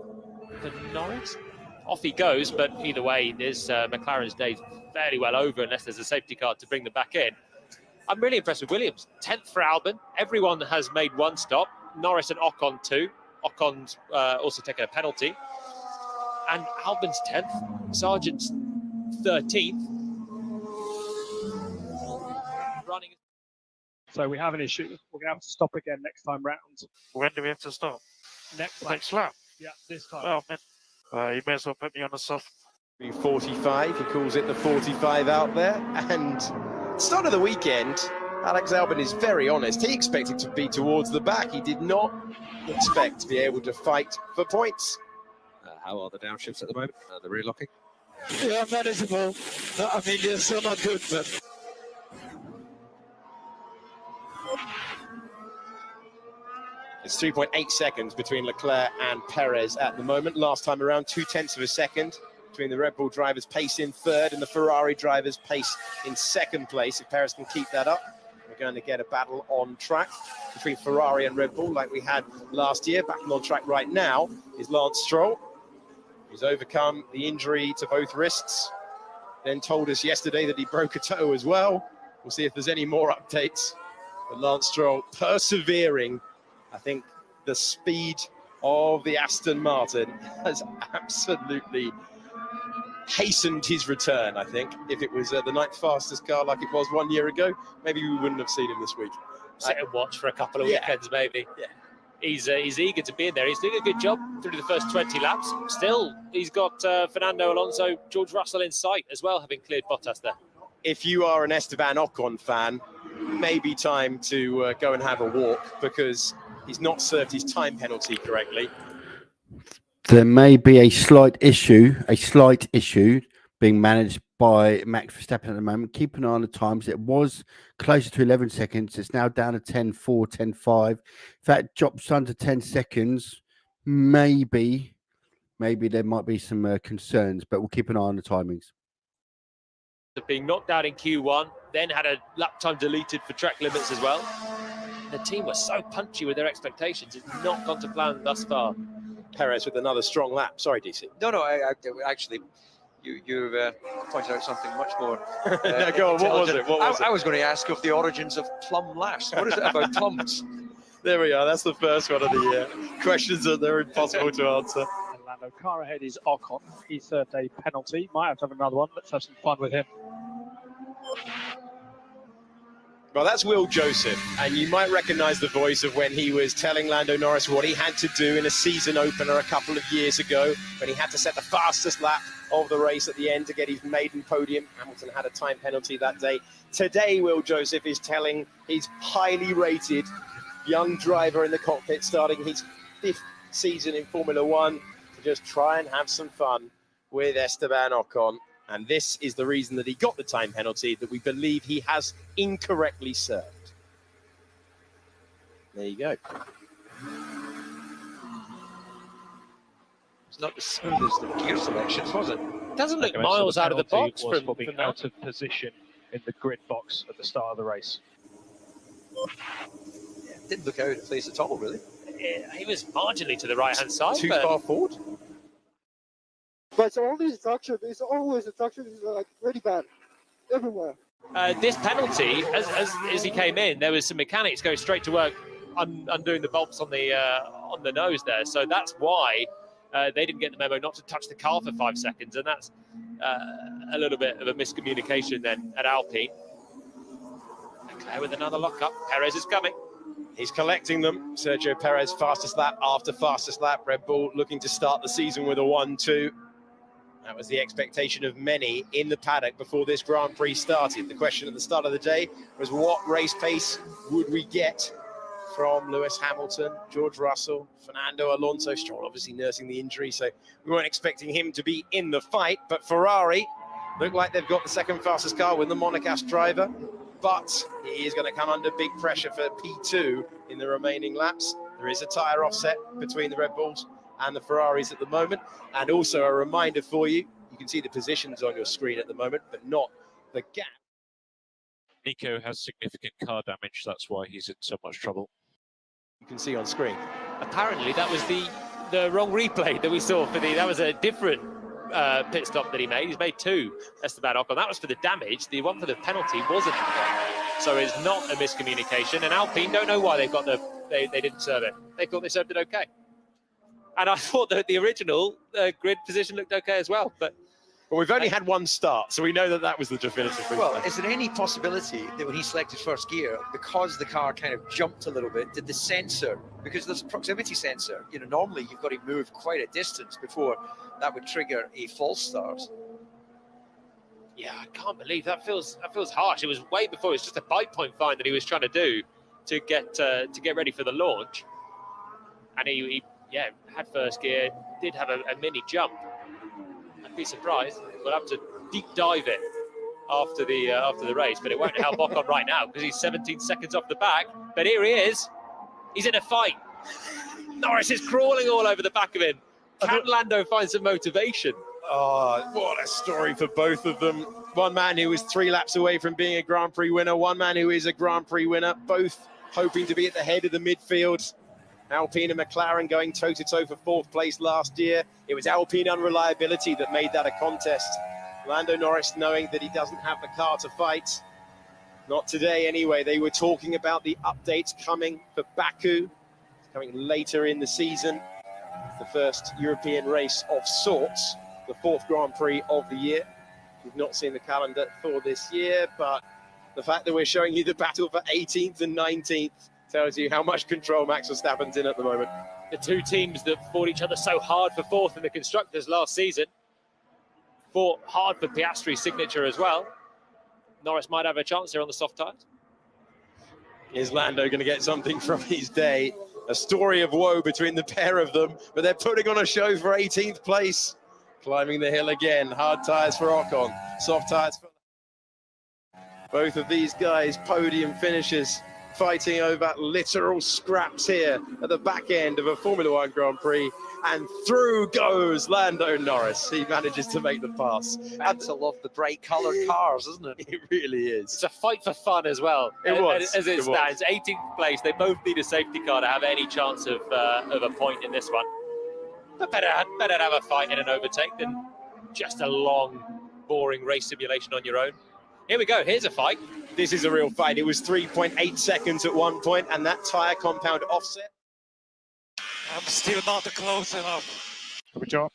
Norris. Off he goes, but either way, there's McLaren's day fairly well over unless there's a safety car to bring them back in. I'm really impressed with Williams. 10th for Albon. Everyone has made one stop. Norris and Ocon 2. Ocon's also taken a penalty. And Albon's 10th. Sargent's 13th. Running. So we have an issue. We're going to have to stop again next time round. When do we have to stop? Next lap? Yeah, this time. Oh, man. You may as well put me on the soft. 45, he calls it the 45 out there. And start of the weekend, Alex Albon is very honest. He expected to be towards the back. He did not expect to be able to fight for points. How are the downshifts at the moment? The rear locking? Yeah, manageable. No, I mean, they're still not good, but... It's 3.8 seconds between Leclerc and Perez at the moment. Last time around, 0.2 of a second between the Red Bull drivers' pace in third and the Ferrari drivers' pace in second place. If Perez can keep that up, we're going to get a battle on track between Ferrari and Red Bull like we had last year. Battle on track right now is Lance Stroll, who's overcome the injury to both wrists, then told us yesterday that he broke a toe as well. We'll see if there's any more updates. But Lance Stroll persevering. I think the speed of the Aston Martin has absolutely hastened his return, I think. If it was the 9th fastest car like it was 1 year ago, maybe we wouldn't have seen him this week. Sit and watch for a couple of weekends, maybe. Yeah. He's eager to be in there. He's doing a good job through the first 20 laps. Still, he's got Fernando Alonso, George Russell in sight as well, having cleared Bottas there. If you are an Esteban Ocon fan, maybe time to go and have a walk, because he's not served his time penalty correctly. There may be a slight issue being managed by Max Verstappen at the moment. Keep an eye on the times. It was closer to 11 seconds. It's now down to 10.4, 10.5. If that drops under 10 seconds, maybe there might be some concerns, but we'll keep an eye on the timings. Being knocked out in Q1, then had a lap time deleted for track limits as well. The team was so punchy with their expectations. It's not gone to plan thus far. Perez with another strong lap. Sorry, DC. No, actually, you pointed out something much more. No, go on. What was it? I was going to ask of the origins of plum laps. What is it about plums? There we are. That's the first one of the questions that they're impossible to answer. Lando, car ahead is Ocon. He served a penalty. Might have to have another one. Let's have some fun with him. Well, that's Will Joseph, and you might recognise the voice of when he was telling Lando Norris what he had to do in a season opener a couple of years ago, when he had to set the fastest lap of the race at the end to get his maiden podium. Hamilton had a time penalty that day. Today, Will Joseph is telling his highly rated young driver in the cockpit, starting his 5th season in Formula One, to just try and have some fun with Esteban Ocon. And this is the reason that he got the time penalty that we believe he has incorrectly served. There you go. It's not the smoothest of gear selections, was it? Doesn't look miles out of the box was from for being that. out of position in the grid box at the start of the race. Yeah, didn't look out of place at all, really. Yeah, he was marginally to the right-hand side. Too but far forward. But it's always traction. It's always the traction is like really bad everywhere. This penalty, as he came in, there was some mechanics going straight to work undoing the bolts on the nose there. So that's why they didn't get the memo not to touch the car for 5 seconds, and that's a little bit of a miscommunication then at Alpine. Leclerc with another lockup. Perez is coming. He's collecting them. Sergio Perez, fastest lap after fastest lap. Red Bull looking to start the season with a 1-2. That was the expectation of many in the paddock before this Grand Prix started. The question at the start of the day was, what race pace would we get from Lewis Hamilton, George Russell, Fernando Alonso? Stroll obviously nursing the injury, so we weren't expecting him to be in the fight. But Ferrari look like they've got the second fastest car with the Monegasque driver, but he is going to come under big pressure for P2 in the remaining laps. There is a tyre offset between the Red Bulls and the Ferraris at the moment. And also a reminder for you, you can see the positions on your screen at the moment, but not the gap. Nico has significant car damage, that's why he's in so much trouble. You can see on screen. Apparently that was the wrong replay that we saw for that was a different pit stop that he made. He's made two, Esteban Ocon. That was for the damage. The one for the penalty wasn't. So it's not a miscommunication. And Alpine don't know why they didn't serve it. They thought they served it okay. And I thought that the original grid position looked okay as well. But we've only had one start, so we know that was the definitive replay. Well, is there any possibility that when he selected first gear, because the car kind of jumped a little bit, did the sensor, because there's a proximity sensor, normally you've got to move quite a distance before that would trigger a false start? yeah, I can't believe that feels harsh. It was way before. It's just a bite point find that he was trying to do to get ready for the launch. And he had first gear, did have a mini jump. I'd be surprised. We'll have to deep dive it after the race, but it won't help Ocon right now because he's 17 seconds off the back. But here he is. He's in a fight. Norris is crawling all over the back of him. Can Lando find some motivation? Oh, what a story for both of them. One man who was 3 laps away from being a Grand Prix winner, one man who is a Grand Prix winner, both hoping to be at the head of the midfield. Alpine and McLaren going toe-to-toe for 4th place last year. It was Alpine unreliability that made that a contest. Lando Norris knowing that he doesn't have the car to fight. Not today anyway. They were talking about the updates coming for Baku, coming later in the season. The first European race of sorts, the 4th Grand Prix of the year. We've not seen the calendar for this year, but the fact that we're showing you the battle for 18th and 19th tells you how much control Max Verstappen's in at the moment. The two teams that fought each other so hard for 4th in the Constructors last season fought hard for Piastri's signature as well. Norris might have a chance here on the soft tyres. Is Lando going to get something from his day? A story of woe between the pair of them, but they're putting on a show for 18th place. Climbing the hill again. Hard tyres for Ocon, soft tyres for... Both of these guys, podium finishers, fighting over literal scraps here at the back end of a Formula One Grand Prix. And through goes Lando Norris. He manages to make the pass. Battle of the bright coloured cars, isn't it? It really is. It's a fight for fun as well. It was. As it stands, 18th place. They both need a safety car to have any chance of a point in this one. But better to have a fight in an overtake than just a long, boring race simulation on your own. Here we go. Here's a fight. This is a real fight. It was 3.8 seconds at one point, and that tyre compound offset. I'm still not close enough. Good job.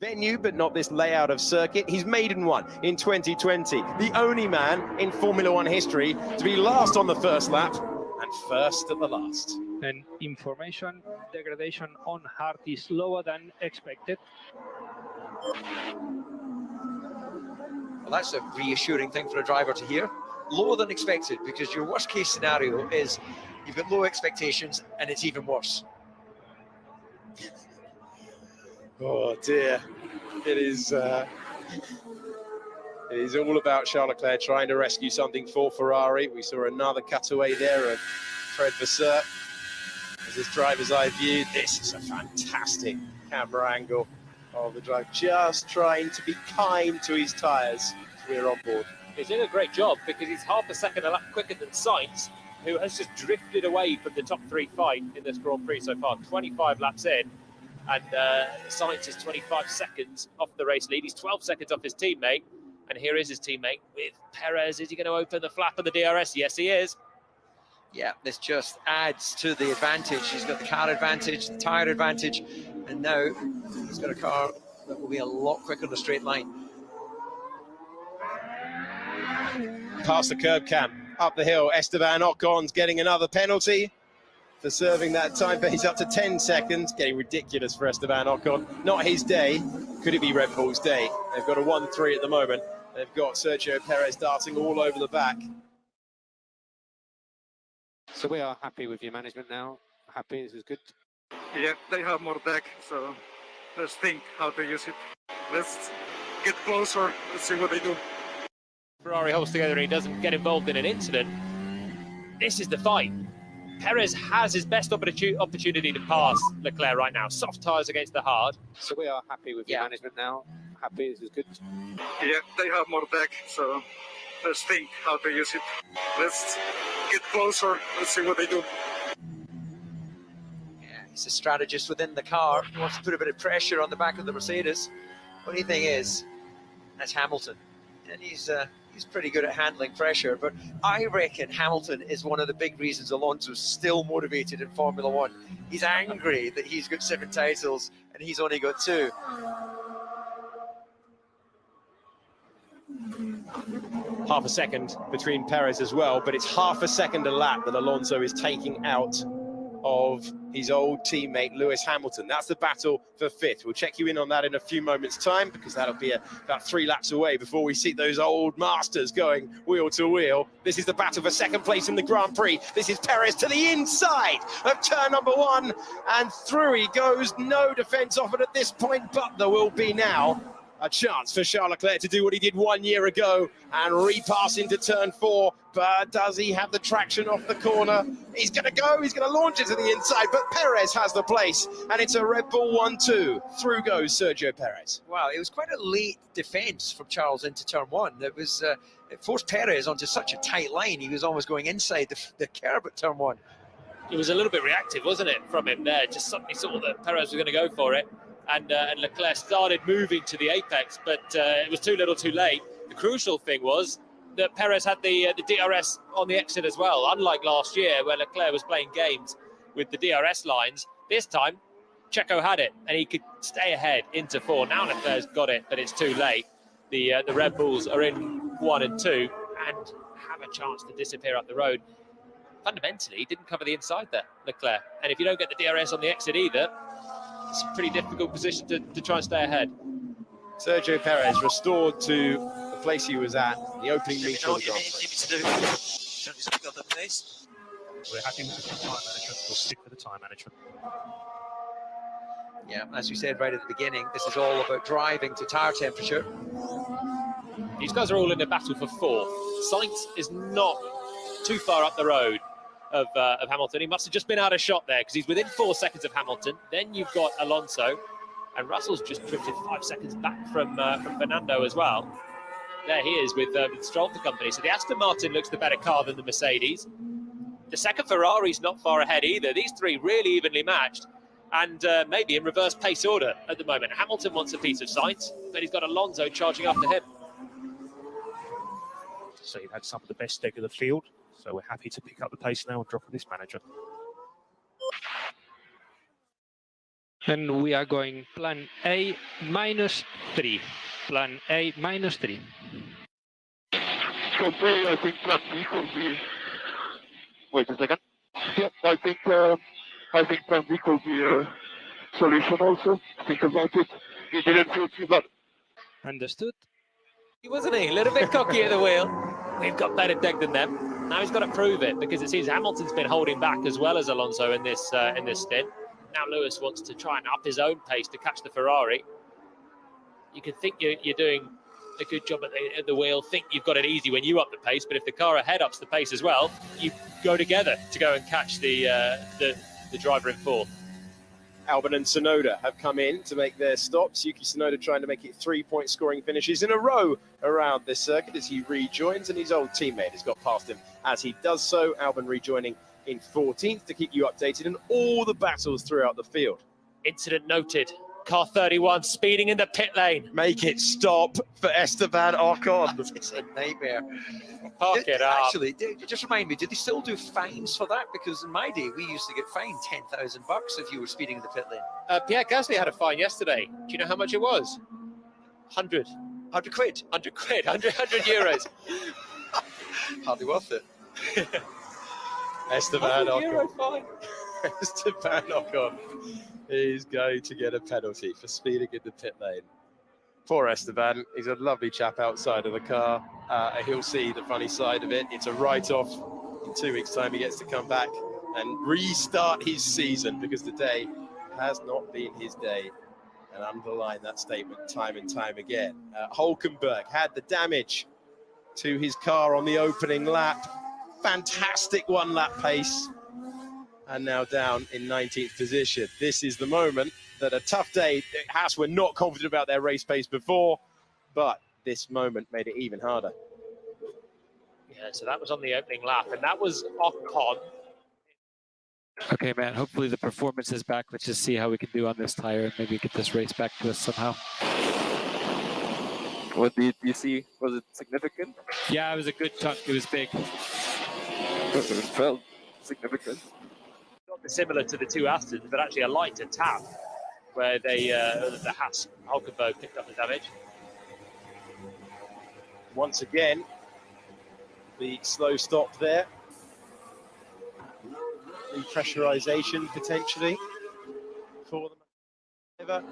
Venue, but not this layout of circuit. He's maiden one in 2020. The only man in Formula One history to be last on the first lap and first at the last. And information degradation on hard is lower than expected. Well, that's a reassuring thing for a driver to hear. Lower than expected, because your worst case scenario is you've got low expectations and it's even worse. Oh dear, it is all about Charles Leclerc trying to rescue something for Ferrari. We saw another cutaway there of Fred Vasseur as his driver's eye view. This is a fantastic camera angle of the drive, just trying to be kind to his tyres. We're on board. He's doing a great job because he's half a second a lap quicker than Sainz, who has just drifted away from the top three fight in this Grand Prix so far. 25 laps in, and Sainz is 25 seconds off the race lead. He's 12 seconds off his teammate, and here is his teammate with Perez. Is he going to open the flap of the DRS? Yes, he is. Yeah, this just adds to the advantage. He's got the car advantage, the tyre advantage, and now he's got a car that will be a lot quicker in the straight line. Past the curb cam, up the hill, Esteban Ocon's getting another penalty for serving that time pace up to 10 seconds. Getting ridiculous for Esteban Ocon. Not his day. Could it be Red Bull's day? They've got a 1-3 at the moment. They've got Sergio Perez darting all over the back. So we are happy with your management now. Happy, this is good. Yeah, they have more deck, so let's think how to use it. Let's get closer, let's see what they do. Ferrari holds together and he doesn't get involved in an incident. This is the fight. Perez has his best opportunity to pass Leclerc right now. Soft tyres against the hard. So we are happy with your management now. Happy, this is good. Yeah, they have more deck, so let's think how to use it. Let's get closer, let's see what they do. Yeah, he's a strategist within the car. He wants to put a bit of pressure on the back of the Mercedes. Funny thing is, that's Hamilton, and he's pretty good at handling pressure, but I reckon Hamilton is one of the big reasons Alonso's still motivated in Formula One. He's angry that he's got 7 titles and he's only got 2. Half a second between Perez as well, but it's half a second a lap that Alonso is taking out of his old teammate Lewis Hamilton. That's the battle for 5th. We'll check you in on that in a few moments' time, because that'll be about 3 laps away before we see those old masters going wheel to wheel. This is the battle for 2nd place in the Grand Prix. This is Perez to the inside of turn number 1, and through he goes. No defence offered at this point, but there will be now a chance for Charles Leclerc to do what he did 1 year ago and repass into turn 4. But does he have the traction off the corner? He's going to go, he's going to launch it to the inside, but Perez has the place, and it's a Red Bull 1-2. Through goes Sergio Perez. Wow, it was quite a late defence from Charles into turn 1. It was it forced Perez onto such a tight line. He was almost going inside the curb at turn 1. It was a little bit reactive, wasn't it, from him there? Just suddenly saw that Perez was going to go for it. And Leclerc started moving to the apex, but it was too little too late. The crucial thing was that Perez had the DRS on the exit as well. Unlike last year, where Leclerc was playing games with the DRS lines, this time Checo had it, and he could stay ahead into 4. Now Leclerc's got it, but it's too late. The Red Bulls are in 1 and 2 and have a chance to disappear up the road. Fundamentally, he didn't cover the inside there, Leclerc. And if you don't get the DRS on the exit either, it's a pretty difficult position to try and stay ahead. Sergio Perez restored to the place he was at, the opening meet of the Grand Prix. We're happy with the time management. We'll stick with the time management. Yeah, as we said right at the beginning, this is all about driving to tyre temperature. These guys are all in a battle for 4. Sainz is not too far up the road of Hamilton. He must have just been out of shot there, because he's within 4 seconds of Hamilton. Then you've got Alonso, and Russell's just drifted 5 seconds back from Fernando as well. There he is with Stroll for company. So the Aston Martin looks the better car than the Mercedes. The second Ferrari's not far ahead either. These 3 really evenly matched, and maybe in reverse pace order at the moment. Hamilton wants a piece of Sainz, but he's got Alonso charging after him. So you've had some of the best deck of the field. So we're happy to pick up the pace now and drop with this manager. And we are going plan A -3. Plan A -3. So I think plan B could be. Wait a second. Yeah, I think plan B could be a solution also. Think about it. He didn't feel too bad. Understood. He wasn't he? A little bit cocky at the wheel. We've got better deck than them. Now he's got to prove it, because it seems Hamilton's been holding back as well as Alonso in this stint. Now Lewis wants to try and up his own pace to catch the Ferrari. You can think you're doing a good job at the wheel, think you've got it easy when you up the pace, but if the car ahead ups the pace as well, you go together to go and catch the driver in 4th. Albon and Tsunoda have come in to make their stops. Yuki Tsunoda trying to make it 3-point scoring finishes in a row around this circuit as he rejoins, and his old teammate has got past him as he does so. Albon rejoining in 14th to keep you updated on all the battles throughout the field. Incident noted. Car 31 speeding in the pit lane. Make it stop for Esteban Ocon. It's a nightmare. Park it up. Actually, just remind me, did they still do fines for that? Because in my day, we used to get fined $10,000 if you were speeding in the pit lane. Pierre Gasly had a fine yesterday. Do you know how much it was? 100 quid. 100 quid. 100 euros. Hardly worth it. Esteban €100 Ocon. fine. Esteban Ocon is going to get a penalty for speeding in the pit lane. Poor Esteban. He's a lovely chap outside of the car. He'll see the funny side of it. It's a write-off. In 2 weeks' time, he gets to come back and restart his season because today has not been his day. And underline that statement time and time again. Hulkenberg had the damage to his car on the opening lap. Fantastic one-lap pace. And now down in 19th position. This is the moment that a tough day. Haas were not confident about their race pace before, but this moment made it even harder. Yeah, so that was on the opening lap, and that was Ocon. Okay, man. Hopefully the performance is back. Let's just see how we can do on this tire and maybe get this race back to us somehow. What did you see? Was it significant? Yeah, it was a good tuck. It was big. It felt significant. Not similar to the two Astons, but actually a lighter tap where they the Haas Hulkenberg picked up the damage. Once again, the slow stop there. Repressurization potentially for the driver.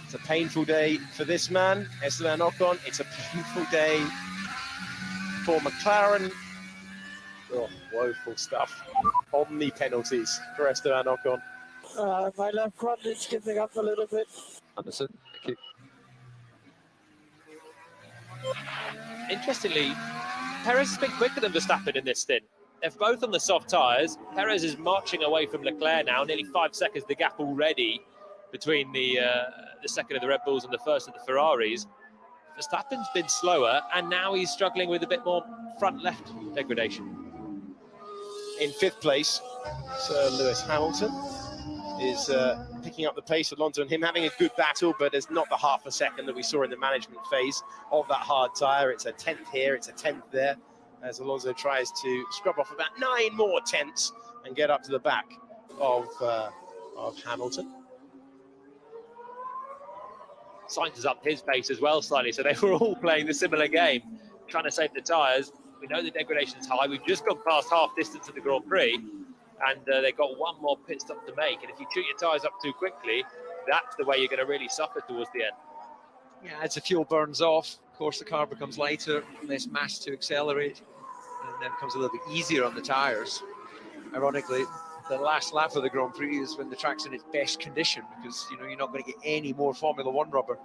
It's a painful day for this man, Esteban Ocon. It's a painful day for McLaren. Oh, woeful stuff. Omni penalties for Esteban Ocon. My left front is skipping up a little bit. Understood. Thank you. Interestingly, Perez has been quicker than Verstappen in this stint. They're both on the soft tyres. Perez is marching away from Leclerc now, nearly 5 seconds the gap already between the second of the Red Bulls and the first of the Ferraris. Verstappen's been slower, and now he's struggling with a bit more front left degradation. In 5th place, Sir Lewis Hamilton is picking up the pace. Alonso and him having a good battle, but it's not the half a second that we saw in the management phase of that hard tyre. It's a 10th here, it's a 10th there, as Alonso tries to scrub off about 9 more tenths and get up to the back of Hamilton. Sainz has upped his pace as well slightly, so they were all playing the similar game, trying to save the tyres. We know the degradation's high. We've just gone past half distance of the Grand Prix, and they've got one more pit stop to make. And if you shoot your tyres up too quickly, that's the way you're going to really suffer towards the end. Yeah, as the fuel burns off, of course, the car becomes lighter, less mass to accelerate, and then it becomes a little bit easier on the tyres. Ironically, the last lap of the Grand Prix is when the track's in its best condition, because you're not going to get any more Formula One rubber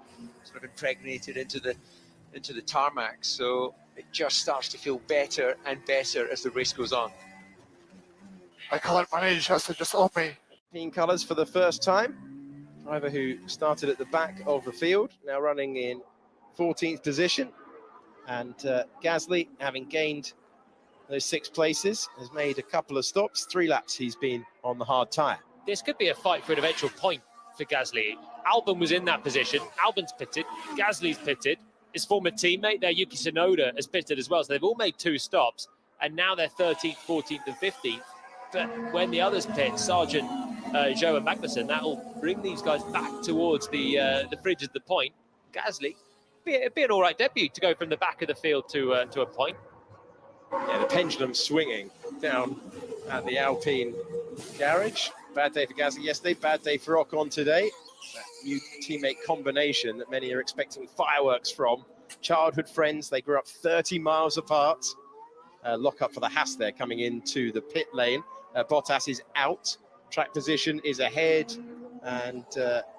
sort of impregnated into the tarmac. So it just starts to feel better and better as the race goes on. I can't manage, has to just off me. Team colours for the first time. Driver who started at the back of the field, now running in 14th position. And Gasly, having gained those 6 places, has made a couple of stops. 3 laps he's been on the hard tyre. This could be a fight for an eventual point for Gasly. Albon was in that position. Albon's pitted. Gasly's pitted. His former teammate there, Yuki Tsunoda, has pitted as well. So they've all made 2 stops. And now they're 13th, 14th and 15th. But when the others pit, Sargent, Zhou and Magnussen, that will bring these guys back towards the fridge at the point. Gasly, it'd be an all right debut to go from the back of the field to a point. Yeah, the pendulum swinging down at the Alpine garage. Bad day for Gasly yesterday, bad day for Ocon today. That new teammate combination that many are expecting fireworks from. Childhood friends, they grew up 30 miles apart. Lock up for the Haas there coming into the pit lane. Bottas is out, track position is ahead, and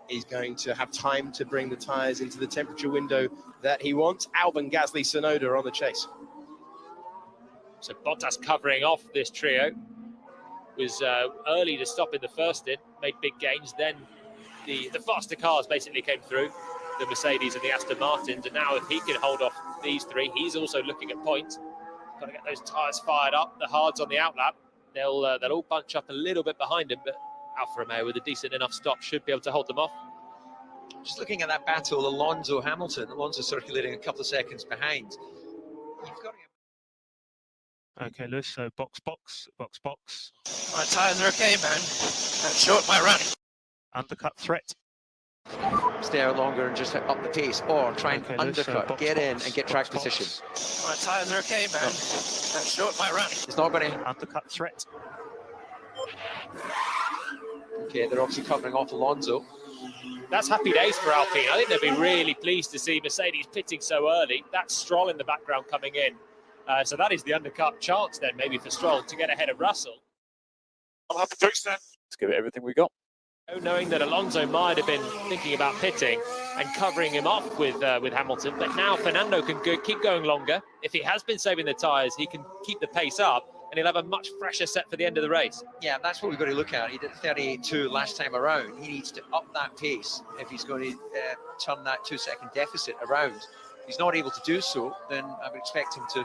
he's going to have time to bring the tyres into the temperature window that he wants. Albon, Gasly, Tsunoda are on the chase. So Bottas covering off this trio. was early to stop in the first stint, made big gains. Then the faster cars basically came through, the Mercedes and the Aston Martins. And now if he can hold off these three, he's also looking at points. Got to get those tyres fired up. The hards on the outlap, they'll all bunch up a little bit behind him, but Alfa Romeo with a decent enough stop should be able to hold them off. Just looking at that battle, Alonso-Hamilton, Alonso circulating a couple of seconds behind. You've got to... Okay, Lewis, so box. My tyres are okay, man. That's short my run. Undercut threat. Stay out longer and just up the pace, or try and undercut, get in and get track position. My tyres are okay, man. That's short my run. It's not going to... Undercut threat. Okay, they're obviously covering off Alonso. That's happy days for Alpine. I think they'll be really pleased to see Mercedes pitting so early. That's Stroll in the background coming in. So that is the undercut chance then, maybe for Stroll to get ahead of Russell. I'll have to fix that. Let's give it everything we got. Knowing that Alonso might have been thinking about pitting and covering him off with Hamilton, but now Fernando can keep going longer. If he has been saving the tyres, he can keep the pace up, and he'll have a much fresher set for the end of the race. Yeah, that's what we've got to look at. He did 38.2 last time around. He needs to up that pace if he's going to turn that 2-second deficit around. If he's not able to do so, then I would expect him to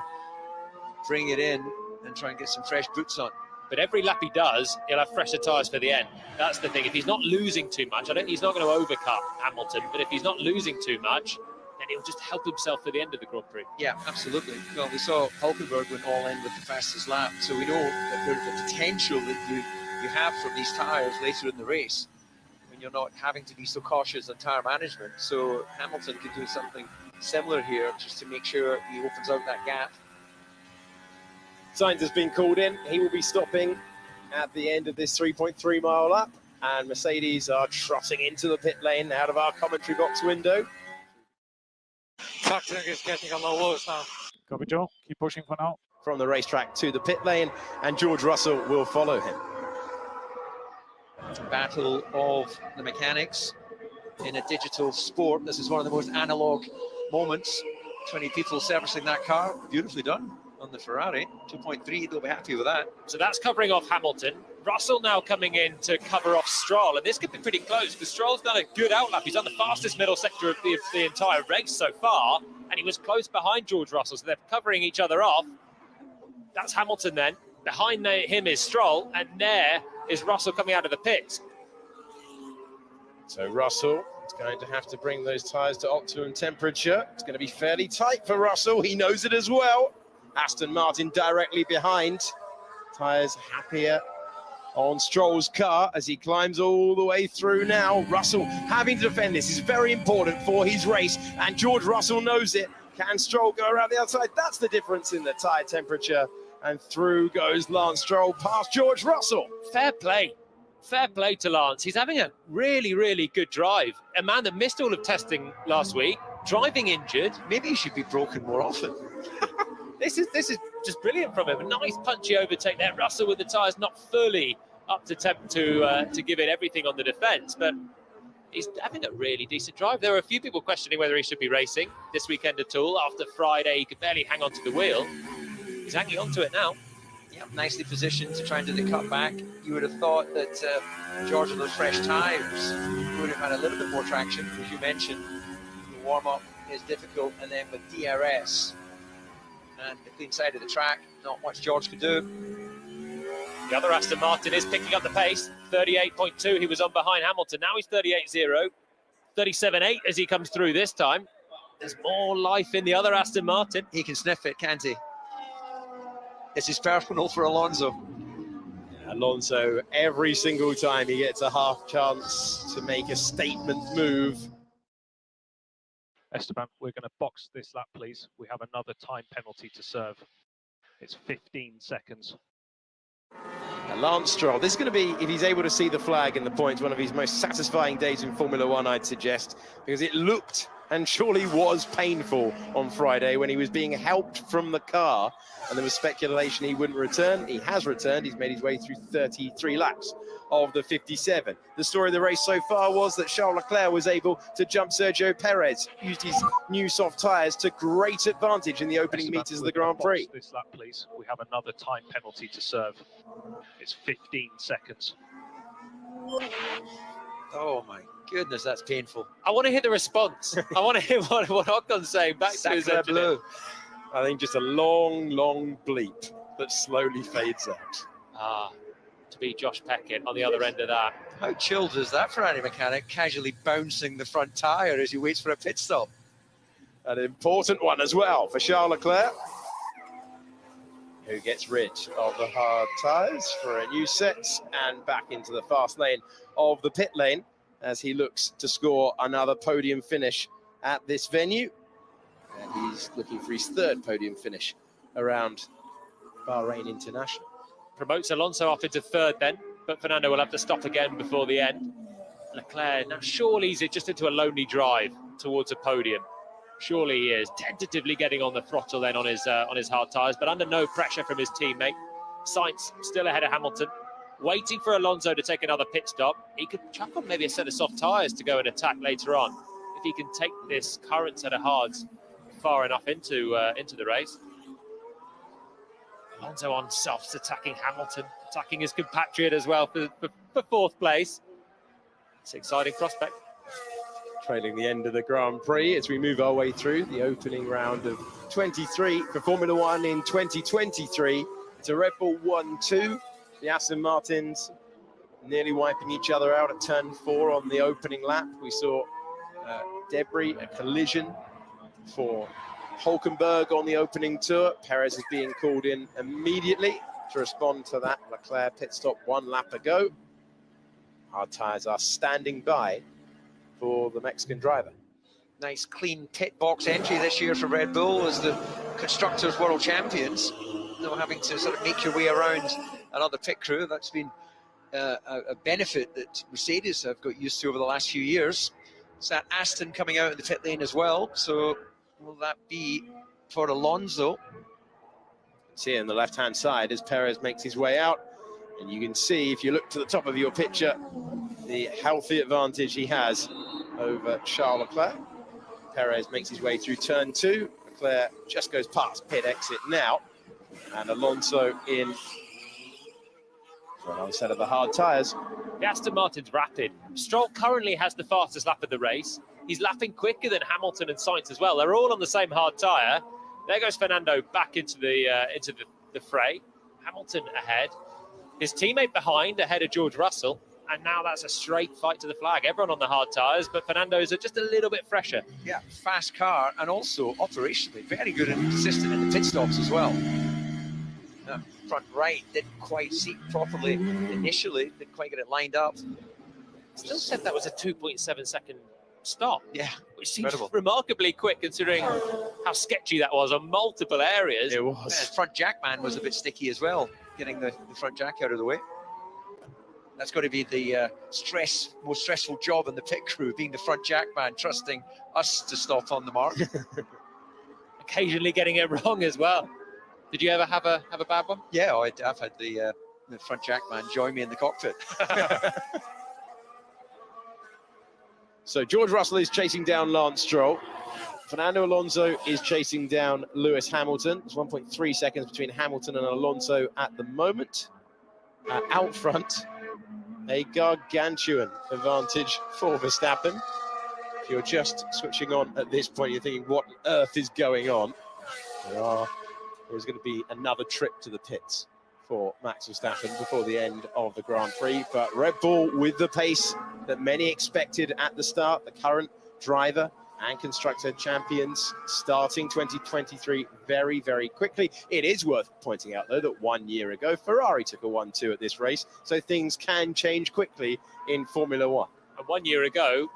bring it in and try and get some fresh boots on. But every lap he does, he'll have fresher tyres for the end. That's the thing. If he's not losing too much, I don't think he's not going to overcut Hamilton, but if he's not losing too much, then he'll just help himself for the end of the Grand Prix. Yeah, absolutely. Well, we saw Hulkenberg went all in with the fastest lap, so we know that there's the potential that you have from these tyres later in the race when you're not having to be so cautious on tyre management. So Hamilton could do something similar here just to make sure he opens out that gap. Sainz has been called in. He will be stopping at the end of this 3.3 mile lap. And Mercedes are trotting into the pit lane out of our commentary box window. Traction is getting on the lows now. Copy, Joe. Keep pushing for now. From the racetrack to the pit lane, and George Russell will follow him. Battle of the mechanics in a digital sport. This is one of the most analog moments. 20 people servicing that car. Beautifully done on the Ferrari. 2.3, they'll be happy with that. So that's covering off Hamilton. Russell now coming in to cover off Stroll, and this could be pretty close because Stroll's done a good outlap. He's done the fastest middle sector of the entire race so far, and he was close behind George Russell, so they're covering each other off. That's Hamilton then. Behind him is Stroll, and there is Russell coming out of the pits. So Russell is going to have to bring those tyres to optimum temperature. It's going to be fairly tight for Russell. He knows it as well. Aston Martin directly behind. Tyres happier on Stroll's car as he climbs all the way through now. Russell having to defend this is very important for his race, and George Russell knows it. Can Stroll go around the outside? That's the difference in the tyre temperature. And through goes Lance Stroll past George Russell. Fair play. Fair play to Lance. He's having a really, really good drive. A man that missed all of testing last week, driving injured. Maybe he should be broken more often. This is just brilliant from him. A nice punchy overtake there. Russell with the tyres not fully up to temp to give it everything on the defence, but he's having a really decent drive. There are a few people questioning whether he should be racing this weekend at all. After Friday, he could barely hang on to the wheel. He's hanging on to it now. Yep, nicely positioned to try and do the cutback. You would have thought that George with those fresh tyres would have had a little bit more traction, as you mentioned. The warm-up is difficult, and then with DRS and the clean side of the track, not much George could do. The other Aston Martin is picking up the pace. 38.2, he was on behind Hamilton. Now he's 38.0, 37.8 as he comes through this time. There's more life in the other Aston Martin. He can sniff it, can't he? This is personal for Alonso. Alonso, every single time he gets a half chance to make a statement move. Esteban, we're going to box this lap, please. We have another time penalty to serve. It's 15 seconds. Lance Stroll, this is going to be, if he's able to see the flag and the points, one of his most satisfying days in Formula One, I'd suggest, because it looked and surely was painful on Friday when he was being helped from the car, and there was speculation he wouldn't return. He has returned. He's made his way through 33 laps of the 57. The story of the race so far was that Charles Leclerc was able to jump Sergio Perez, used his new soft tyres to great advantage in the opening meters of the Grand Prix. This lap, please. We have another time penalty to serve. It's 15 seconds. Oh my goodness, that's painful. I want to hear the response. I want to hear what Ocon's saying back to his engineer. I think just a long bleep that slowly fades out. To be Josh Peckett on the other end of that. How chilled is that Ferrari mechanic, casually bouncing the front tyre as he waits for a pit stop? An important one as well for Charles Leclerc, who gets rid of the hard tyres for a new set and back into the fast lane of the pit lane as he looks to score another podium finish at this venue. And he's looking for his third podium finish around Bahrain International. Promotes Alonso up into third then, but Fernando will have to stop again before the end. Leclerc, now surely he's just into a lonely drive towards a podium. Surely he is tentatively getting on the throttle then on his hard tyres, but under no pressure from his teammate. Sainz still ahead of Hamilton, waiting for Alonso to take another pit stop. He could chuck on maybe a set of soft tyres to go and attack later on if he can take this current set of hards far enough into the race. Alonso on softs, attacking Hamilton, attacking his compatriot as well for fourth place. It's an exciting prospect. Trailing the end of the Grand Prix as we move our way through the opening round of 23 for Formula One in 2023. It's a Red Bull 1-2. The Aston Martins nearly wiping each other out at turn 4 on the opening lap. We saw debris, a collision for Hulkenberg on the opening tour. Perez is being called in immediately to respond to that Leclerc pit stop 1 lap ago. Hard tyres are standing by for the Mexican driver. Nice clean pit box entry this year for Red Bull as the Constructors World Champions. Not having to sort of make your way around another pit crew. That's been a benefit that Mercedes have got used to over the last few years. It's that Aston coming out in the pit lane as well. So will that be for Alonso? See on the left-hand side as Perez makes his way out. And you can see, if you look to the top of your picture, the healthy advantage he has over Charles Leclerc. Perez makes his way through turn 2. Leclerc just goes past pit exit now. And Alonso in for another set of the hard tyres. The Aston Martin's rapid. Stroll currently has the fastest lap of the race. He's lapping quicker than Hamilton and Sainz as well. They're all on the same hard tyre. There goes Fernando back into the fray. Hamilton ahead. His teammate behind, ahead of George Russell. And now that's a straight fight to the flag. Everyone on the hard tyres, but Fernando's are just a little bit fresher. Yeah, fast car, and also operationally very good and consistent in the pit stops as well. Front right didn't quite seat properly initially, didn't quite get it lined up. Still said that was a 2.7 second stop. Yeah, which seems remarkably quick considering how sketchy that was on multiple areas. It was. Yeah, front jack man was a bit sticky as well, getting the front jack out of the way. That's got to be the most stressful job in the pit crew, being the front jack man, trusting us to stop on the mark. Occasionally getting it wrong as well. Did you ever have a bad one? Yeah, I've had the front jack man join me in the cockpit. So George Russell is chasing down Lance Stroll. Fernando Alonso is chasing down Lewis Hamilton. There's 1.3 seconds between Hamilton and Alonso at the moment. Out front, a gargantuan advantage for Verstappen. If you're just switching on at this point, you're thinking, what on earth is going on? There's going to be another trip to the pits for Max Verstappen before the end of the Grand Prix. But Red Bull with the pace that many expected at the start, the current driver and constructor champions starting 2023 very, very quickly. It is worth pointing out, though, that 1 year ago, Ferrari took a 1-2 at this race. So things can change quickly in Formula One. And 1 year ago,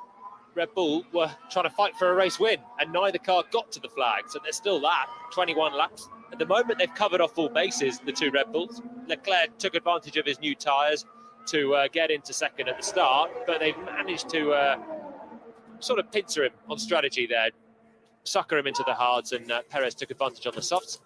Red Bull were trying to fight for a race win, and neither car got to the flag. So there's still that, 21 laps. At the moment, they've covered off all bases, the two Red Bulls. Leclerc took advantage of his new tyres to get into second at the start, but they've managed to sort of pincer him on strategy there, sucker him into the hards, and Perez took advantage on the softs.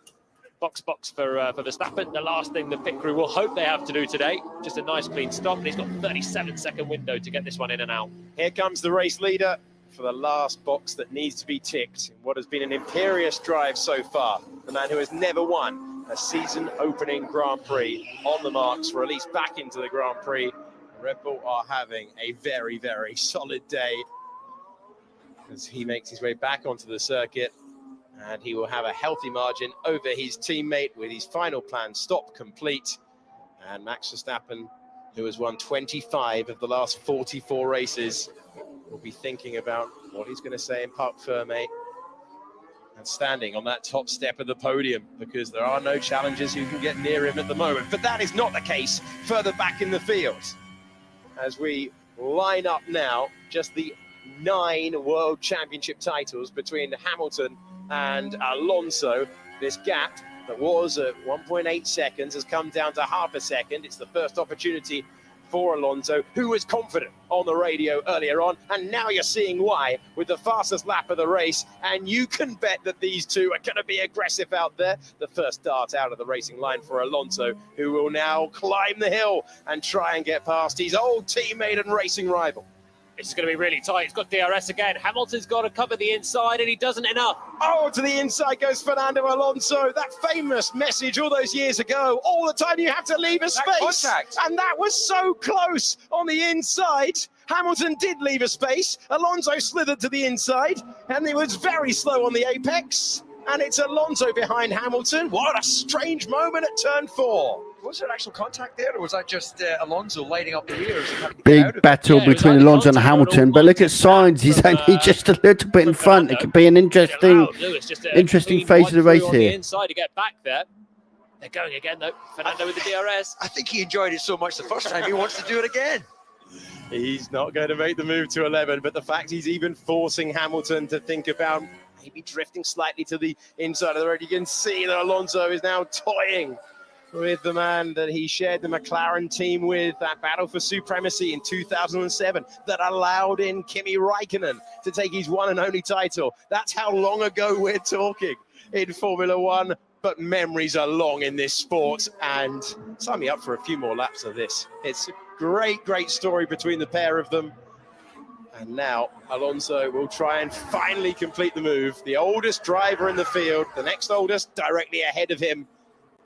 Box for Verstappen. The last thing the pit crew will hope they have to do today. Just a nice clean stop, and he's got a 37-second window to get this one in and out. Here comes the race leader for the last box that needs to be ticked in what has been an imperious drive so far. The man who has never won a season-opening Grand Prix, on the marks, released back into the Grand Prix. Red Bull are having a very, very solid day as he makes his way back onto the circuit. And he will have a healthy margin over his teammate with his final plan stop complete. And Max Verstappen, who has won 25 of the last 44 races, will be thinking about what he's going to say in Parc Fermé and standing on that top step of the podium, because there are no challengers who can get near him at the moment. But that is not the case further back in the field. As we line up now, just the 9 World Championship titles between Hamilton and Alonso. This gap that was at 1.8 seconds has come down to half a second. It's the first opportunity for Alonso, who was confident on the radio earlier on, and now you're seeing why with the fastest lap of the race. And you can bet that these two are going to be aggressive out there. The first dart out of the racing line for Alonso, who will now climb the hill and try and get past his old teammate and racing rival. It's going to be really tight. It's got DRS again. Hamilton's got to cover the inside, and he doesn't enough. Oh, to the inside goes Fernando Alonso. That famous message all those years ago. All the time you have to leave a space. And that was so close on the inside. Hamilton did leave a space. Alonso slithered to the inside, and he was very slow on the apex. And it's Alonso behind Hamilton. What a strange moment at turn 4. Was there actual contact there, or was that just Alonso lighting up the rears? Big battle between Alonso and Hamilton, but look at Sainz, he's only just a little bit in front. It could be an interesting phase of the race here. Inside to get back there. They're going again though. Fernando with the DRS. I think he enjoyed it so much the first time he wants to do it again. He's not going to make the move to 11, but the fact he's even forcing Hamilton to think about maybe drifting slightly to the inside of the road. You can see that Alonso is now toying with the man that he shared the McLaren team with, that battle for supremacy in 2007 that allowed in Kimi Räikkönen to take his one and only title. That's how long ago we're talking in Formula One, but memories are long in this sport, and sign me up for a few more laps of this. It's a great, great story between the pair of them. And now Alonso will try and finally complete the move. The oldest driver in the field, the next oldest directly ahead of him,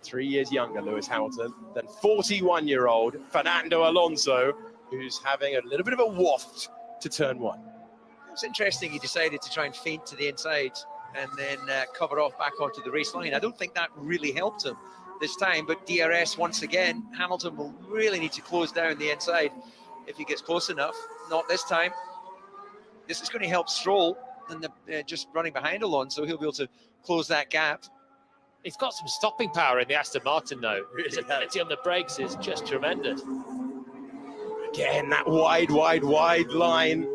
3 years younger, Lewis Hamilton, than 41-year-old Fernando Alonso, who's having a little bit of a waft to turn 1. It's interesting he decided to try and feint to the inside and then cover off back onto the race line. I don't think that really helped him this time, but DRS once again. Hamilton will really need to close down the inside if he gets close enough. Not this time. This is going to help Stroll, and just running behind Alonso, he'll be able to close that gap. He's got some stopping power in the Aston Martin, though. His ability on the brakes is just tremendous. Again, that wide line,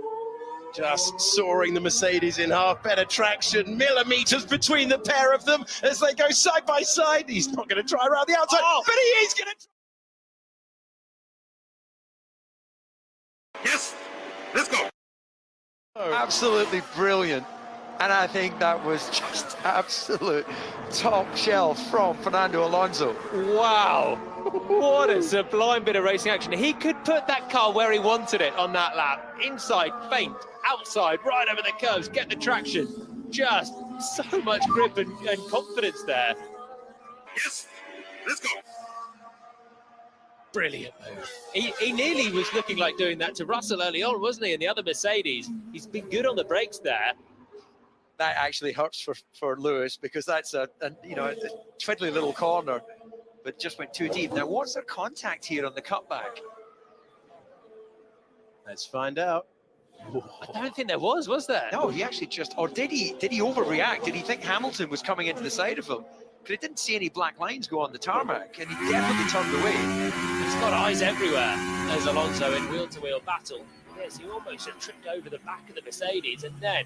just soaring the Mercedes in half. Better traction, millimeters between the pair of them as they go side by side. He's not going to try around the outside, but he is going to. Yes, let's go. Absolutely brilliant. And I think that was just absolute top shelf from Fernando Alonso. Wow, what a sublime bit of racing action. He could put that car where he wanted it on that lap. Inside, feint, outside, right over the curves, get the traction. Just so much grip and confidence there. Yes, let's go. Brilliant move. He nearly was looking like doing that to Russell early on, wasn't he? And the other Mercedes. He's been good on the brakes there. That actually hurts for Lewis, because that's a twiddly little corner, but just went too deep. Now, what's the contact here on the cutback? Let's find out. I don't think there was there? No, he actually just, or did he overreact? Did he think Hamilton was coming into the side of him? Because he didn't see any black lines go on the tarmac, and he definitely turned away. He's got eyes everywhere as Alonso in wheel-to-wheel battle. Yes, he almost tripped over the back of the Mercedes, and then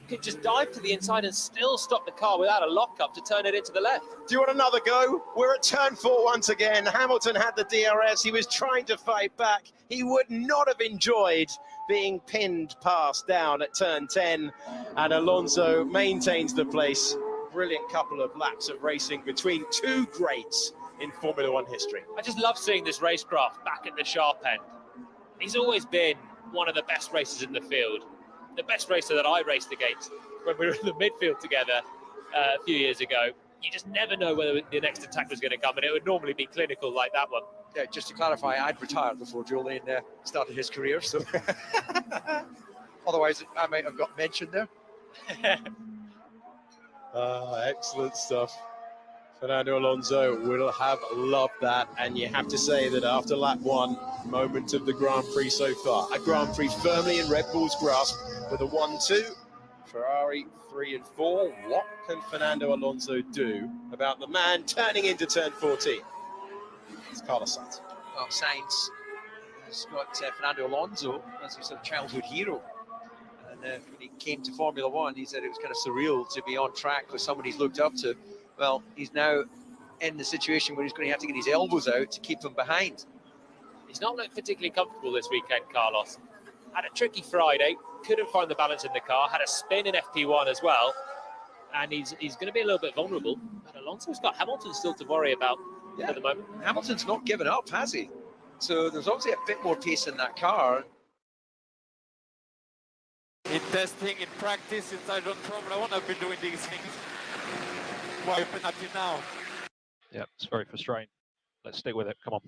could just dive to the inside and still stop the car without a lockup to turn it into the left. Do you want another go? We're at turn 4 once again. Hamilton had the DRS. He was trying to fight back. He would not have enjoyed being pinned past down at turn 10, and Alonso maintains the place. Brilliant couple of laps of racing between two greats in Formula One history. I just love seeing this racecraft back at the sharp end. He's always been one of the best racers in the field. The best racer that I raced against when we were in the midfield together a few years ago. You just never know whether the next attack was going to come, and it would normally be clinical like that one. Yeah, just to clarify, I'd retired before Julian started his career, so otherwise I might have got mentioned there. Excellent stuff. Fernando Alonso will have loved that, and you have to say that after lap 1, moment of the Grand Prix so far, a Grand Prix firmly in Red Bull's grasp with a 1-2, Ferrari 3 and 4. What can Fernando Alonso do about the man turning into turn 14? It's Carlos Sainz. Well, Sainz has got Fernando Alonso as his sort of childhood hero. And when he came to Formula One, he said it was kind of surreal to be on track with someone he's looked up to. Well, he's now in the situation where he's going to have to get his elbows out to keep them behind. He's not looked particularly comfortable this weekend, Carlos. Had a tricky Friday, couldn't find the balance in the car, had a spin in FP1 as well, and he's going to be a little bit vulnerable. But Alonso's got Hamilton still to worry about at the moment. Hamilton's not given up, has he? So there's obviously a bit more pace in that car. In testing, in practice, since I don't Formula One, I've been doing these things. Why penalty now? Yeah, it's very frustrating. Let's stick with it. Come on.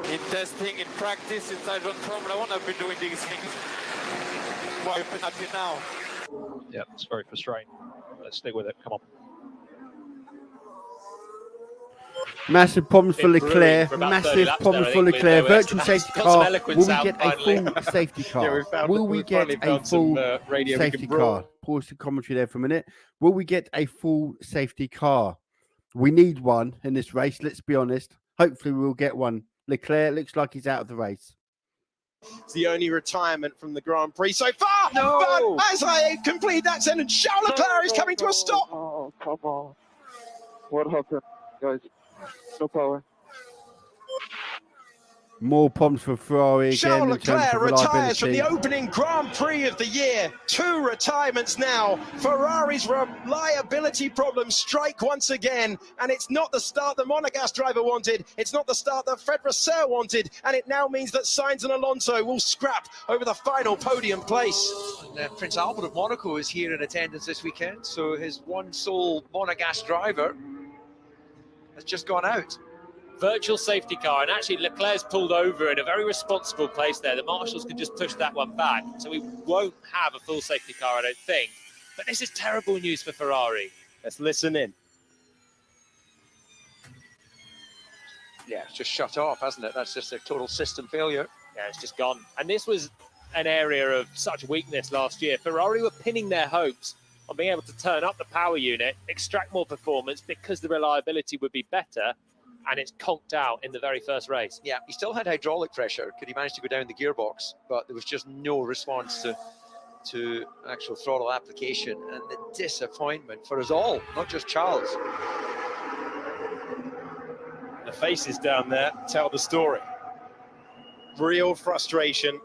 In testing, in practice, since I don't Formula One, I've been doing these things. Why penalty now? Yeah, it's very frustrating. Let's stick with it. Come on. Massive problems for Leclerc. Massive problems for Leclerc. Virtual safety car. Will we get a full safety car? Will we get a full safety car? Pause the commentary there for a minute. Will we get a full safety car? We need one in this race. Let's be honest. Hopefully, we'll get one. Leclerc looks like he's out of the race. It's the only retirement from the Grand Prix so far. No! But as I complete that sentence, Charles Leclerc is coming to a stop. Oh, come on. What happened, guys? No power. More problems for Ferrari again. Charles Leclerc retires from the reliability. opening Grand Prix of the year. 2 retirements now. Ferrari's reliability problems strike once again. And it's not the start the Monegasque driver wanted. It's not the start that Fred Vasseur wanted. And it now means that Sainz and Alonso will scrap over the final podium place. And, Prince Albert of Monaco is here in attendance this weekend. So his one sole Monegasque driver has just gone out. Virtual safety car, and actually Leclerc's pulled over in a very responsible place there. The marshals can just push that one back, so we won't have a full safety car, I don't think. But this is terrible news for Ferrari. Let's listen in. Yeah, it's just shut off, hasn't it? That's just a total system failure. Yeah, it's just gone. And this was an area of such weakness last year. Ferrari were pinning their hopes on being able to turn up the power unit, extract more performance because the reliability would be better, and it's conked out in the very first race. Yeah, he still had hydraulic pressure. Could he manage to go down the gearbox? But there was just no response to actual throttle application, and the disappointment for us all, not just Charles. The faces down there tell the story. Real frustration.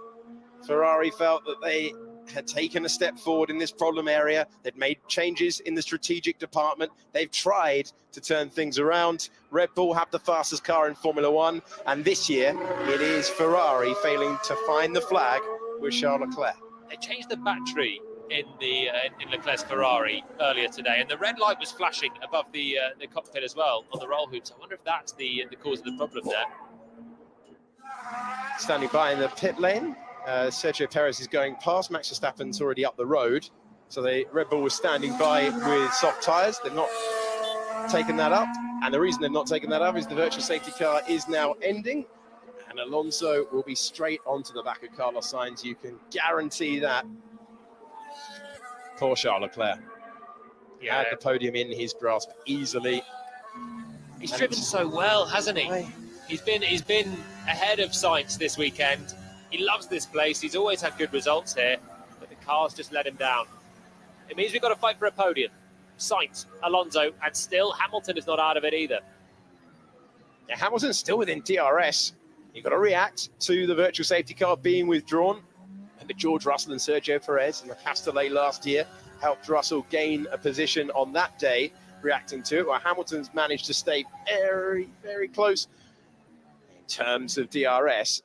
Ferrari felt that they had taken a step forward in this problem area. They'd made changes in the strategic department. They've tried to turn things around. Red Bull have the fastest car in Formula One, and this year it is Ferrari failing to find the flag with Charles Leclerc. They changed the battery in in Leclerc's Ferrari earlier today, and the red light was flashing above the cockpit as well on the roll hoops. I wonder if that's the cause of the problem there. Standing by in the pit lane, Sergio Perez is going past. Max Verstappen's already up the road. So Red Bull was standing by with soft tyres. They've not taken that up. And the reason they've not taken that up is the virtual safety car is now ending. And Alonso will be straight onto the back of Carlos Sainz. You can guarantee that. Poor Charles Leclerc. He had the podium in his grasp easily. He's driven so well, hasn't he? He's been ahead of Sainz this weekend. He loves this place. He's always had good results here, but the car's just let him down. It means we've got to fight for a podium. Sainz, Alonso, and still Hamilton is not out of it either. Yeah, Hamilton's still within DRS. You've got to react to the virtual safety car being withdrawn. Remember George Russell and Sergio Perez in the Castellet last year helped Russell gain a position on that day, reacting to it, while Hamilton's managed to stay very, very close in terms of DRS.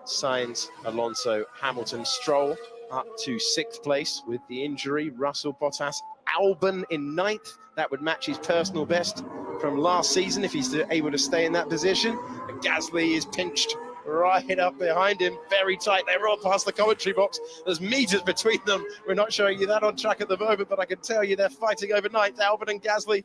Sainz, Alonso, Hamilton, Stroll up to 6th place with the injury. Russell, Bottas, Albon in 9th. That would match his personal best from last season if he's able to stay in that position. And Gasly is pinched right up behind him, very tight. They're all past the commentary box. There's meters between them. We're not showing you that on track at the moment, but I can tell you they're fighting over 9th. Albon and Gasly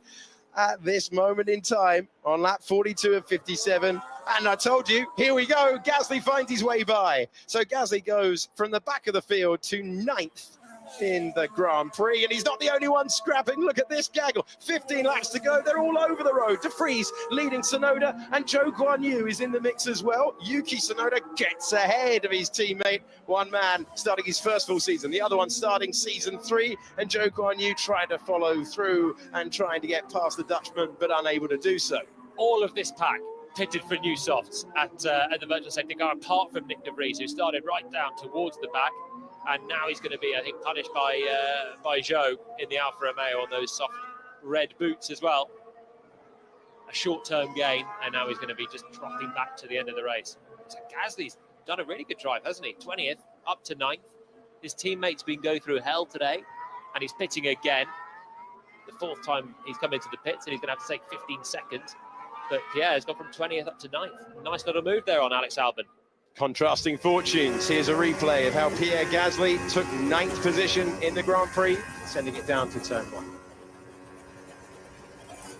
at this moment in time on lap 42 of 57. And I told you, here we go. Gasly finds his way by. So Gasly goes from the back of the field to 9th in the Grand Prix, and he's not the only one scrapping. Look at this gaggle. 15 laps to go. They're all over the road. De Vries leading Tsunoda, and Zhou Guanyu is in the mix as well. Yuki Tsunoda gets ahead of his teammate. One man starting his first full season, the other one starting season 3, and Zhou Guanyu trying to follow through and trying to get past the Dutchman, but unable to do so. All of this pack pitted for new softs at the virtual safety car, apart from Nick De Vries, who started right down towards the back. And now he's going to be, I think, punished by Zhou in the Alfa Romeo on those soft red boots as well. A short-term gain, and now he's going to be just dropping back to the end of the race. So Gasly's done a really good drive, hasn't he? 20th, up to 9th. His teammate's been going through hell today, and he's pitting again. The 4th time he's come into the pits, and he's going to have to take 15 seconds. But Pierre has gone from 20th up to 9th. Nice little move there on Alex Albon. Contrasting fortunes. Here's a replay of how Pierre Gasly took 9th position in the Grand Prix, sending it down to turn 1.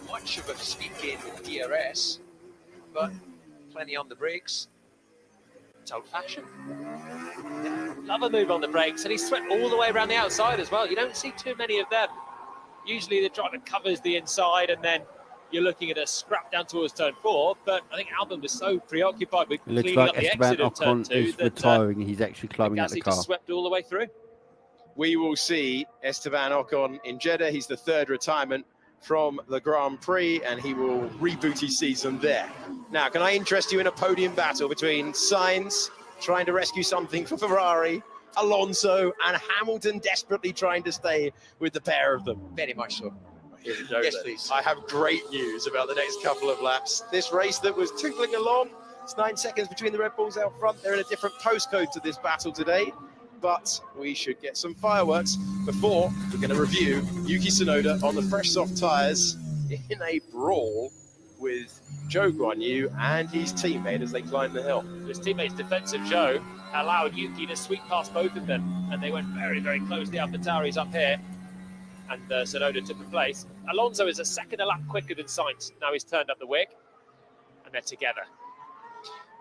Much of a speed gain with DRS, but plenty on the brakes. It's old-fashioned. Love a move on the brakes, and he swept all the way around the outside as well. You don't see too many of them. Usually the driver covers the inside, and then you're looking at a scrap down towards turn 4, but I think Albon was so preoccupied with cleaning up the exit of turn 2 that retiring. He's actually climbing out the Gasly car. just swept all the way through. We will see Esteban Ocon in Jeddah. He's the 3rd retirement from the Grand Prix, and he will reboot his season there. Now, can I interest you in a podium battle between Sainz trying to rescue something for Ferrari, Alonso, and Hamilton desperately trying to stay with the pair of them? Very much so. Here we go, yes, then. please. I have great news about the next couple of laps. This race that was tinkling along, it's 9 seconds between the Red Bulls out front. They're in a different postcode to this battle today, but we should get some fireworks before we're going to review Yuki Tsunoda on the fresh soft tyres in a brawl with Zhou Guanyu and his teammate as they climb the hill. His teammate's defensive Zhou allowed Yuki to sweep past both of them, and they went very, very close. The AlphaTauri's up here, and Tsunoda took the place. Alonso is a second a lap quicker than Sainz. Now he's turned up the wick, and they're together.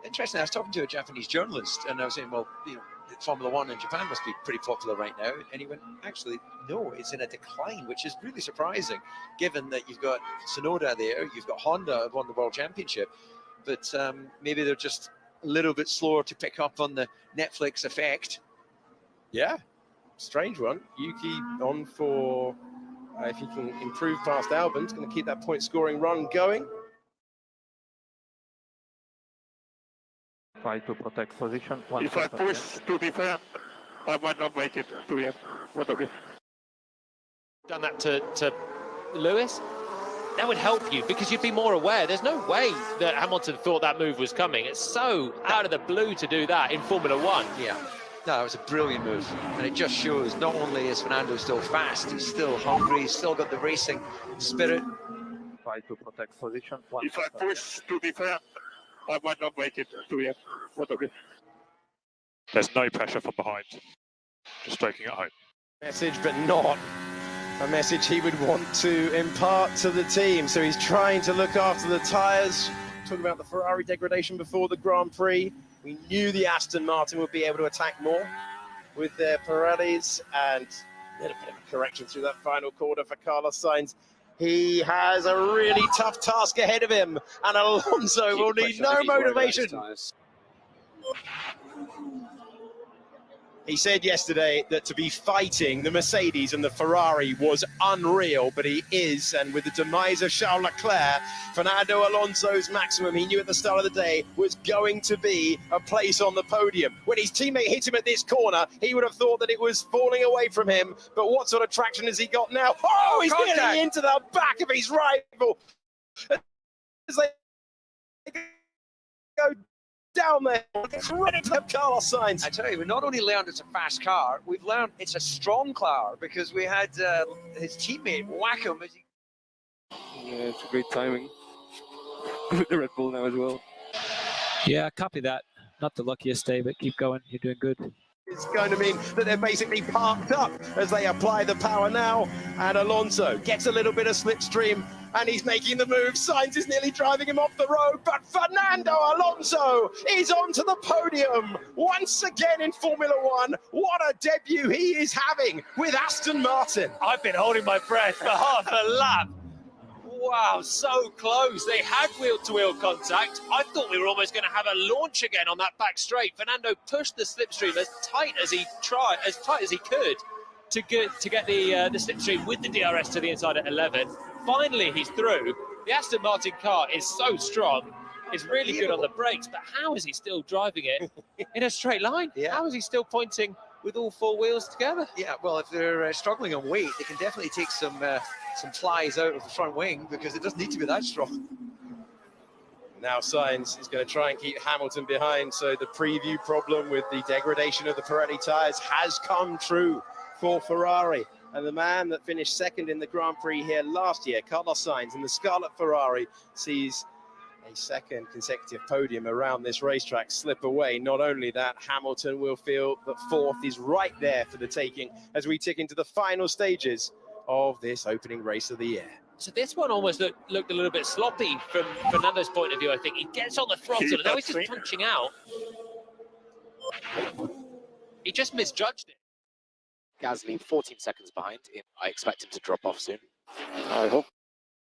Interesting, I was talking to a Japanese journalist, and I was saying, well, you know, Formula One in Japan must be pretty popular right now. And he went, actually, no, it's in a decline, which is really surprising, given that you've got Tsunoda there, you've got Honda have won the World Championship, but maybe they're just a little bit slower to pick up on the Netflix effect. Yeah, strange one. Yuki on for, if he can improve past Albon, it's going to keep that point scoring run going. Try to protect position. If I push to defend, I might not make it to the end. But okay. Done that to Lewis. That would help you because you'd be more aware. There's no way that Hamilton thought that move was coming. It's so out of the blue to do that in Formula One. Yeah. No, it was a brilliant move, and it just shows not only is Fernando still fast, he's still hungry, he's still got the racing spirit. Try to protect position. If I push to defend, I might not make it to the end. But okay. There's no pressure from behind. Just taking it home. Message, but not a message he would want to impart to the team. So he's trying to look after the tyres. Talking about the Ferrari degradation before the Grand Prix. We knew the Aston Martin would be able to attack more with their Pirellis, and a little bit of a correction through that final quarter for Carlos Sainz. He has a really tough task ahead of him, and Alonso will need no motivation. He said yesterday that to be fighting the Mercedes and the Ferrari was unreal, but he is, and with the demise of Charles Leclerc, Fernando Alonso's maximum, he knew at the start of the day, was going to be a place on the podium. When his teammate hit him at this corner, he would have thought that it was falling away from him, but what sort of traction has he got now? Oh, he's getting into the back of his rival. As they go down there, credit to Carlos Sainz. I tell you, we not only learned it's a fast car, we've learned it's a strong car because we had his teammate whack him as he... Yeah, it's a great timing with the Red Bull now as well. Yeah, copy that. Not the luckiest day, but keep going. You're doing good. It's going to mean that they're basically parked up as they apply the power now, and Alonso gets a little bit of slipstream and he's making the move. Sainz is nearly driving him off the road, but Fernando Alonso is onto the podium once again in Formula One. What a debut he is having with Aston Martin. I've been holding my breath for half a lap. Wow, so close. They had wheel-to-wheel contact. I thought we were almost going to have a launch again on that back straight. Fernando pushed the slipstream as tight as he could to get the slipstream with the DRS to the inside at 11. Finally, he's through. The Aston Martin car is so strong. It's really good on the brakes, but how is he still driving it in a straight line? Yeah. How is he still pointing with all four wheels together? Yeah, well, if they're struggling on weight, they can definitely take some plies out of the front wing because it doesn't need to be that strong. Now Sainz is going to try and keep Hamilton behind, so the preview problem with the degradation of the Pirelli tyres has come true for Ferrari. And the man that finished second in the Grand Prix here last year, Carlos Sainz, in the Scarlet Ferrari, sees a second consecutive podium around this racetrack slip away. Not only that, Hamilton will feel that fourth is right there for the taking as we tick into the final stages of this opening race of the year. So this one almost looked a little bit sloppy from Fernando's point of view, I think. He gets on the throttle and now he's just punching out. He just misjudged it. Gasly 14 seconds behind. I expect him to drop off soon. I hope.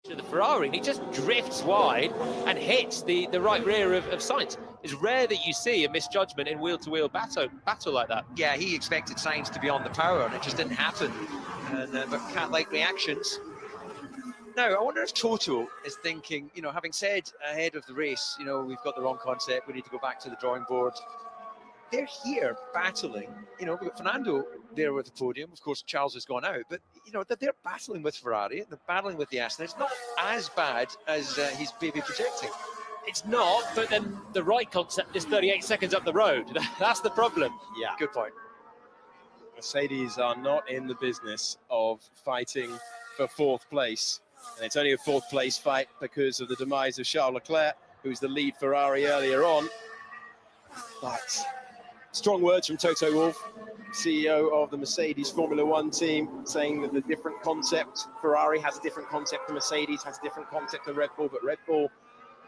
To the Ferrari, and he just drifts wide and hits the right rear of Sainz. It's rare that you see a misjudgment in wheel-to-wheel battle like that. Yeah, he expected Sainz to be on the power and it just didn't happen. And, but cat-like reactions. Now, I wonder if Toto is thinking, you know, having said ahead of the race, you know, we've got the wrong concept, we need to go back to the drawing board. They're here battling, you know, we've got Fernando there with the podium. Of course, Charles has gone out, but, you know, they're battling with Ferrari, they're battling with the Aston. It's not as bad as he's maybe projecting. It's not, but then the right concept is 38 seconds up the road. That's the problem. Yeah. Good point. Mercedes are not in the business of fighting for fourth place. And it's only a fourth place fight because of the demise of Charles Leclerc, who's the lead Ferrari earlier on. But strong words from Toto Wolff, CEO of the Mercedes Formula One team, saying that the different concept, Ferrari has a different concept, the Mercedes has a different concept than Red Bull, but Red Bull,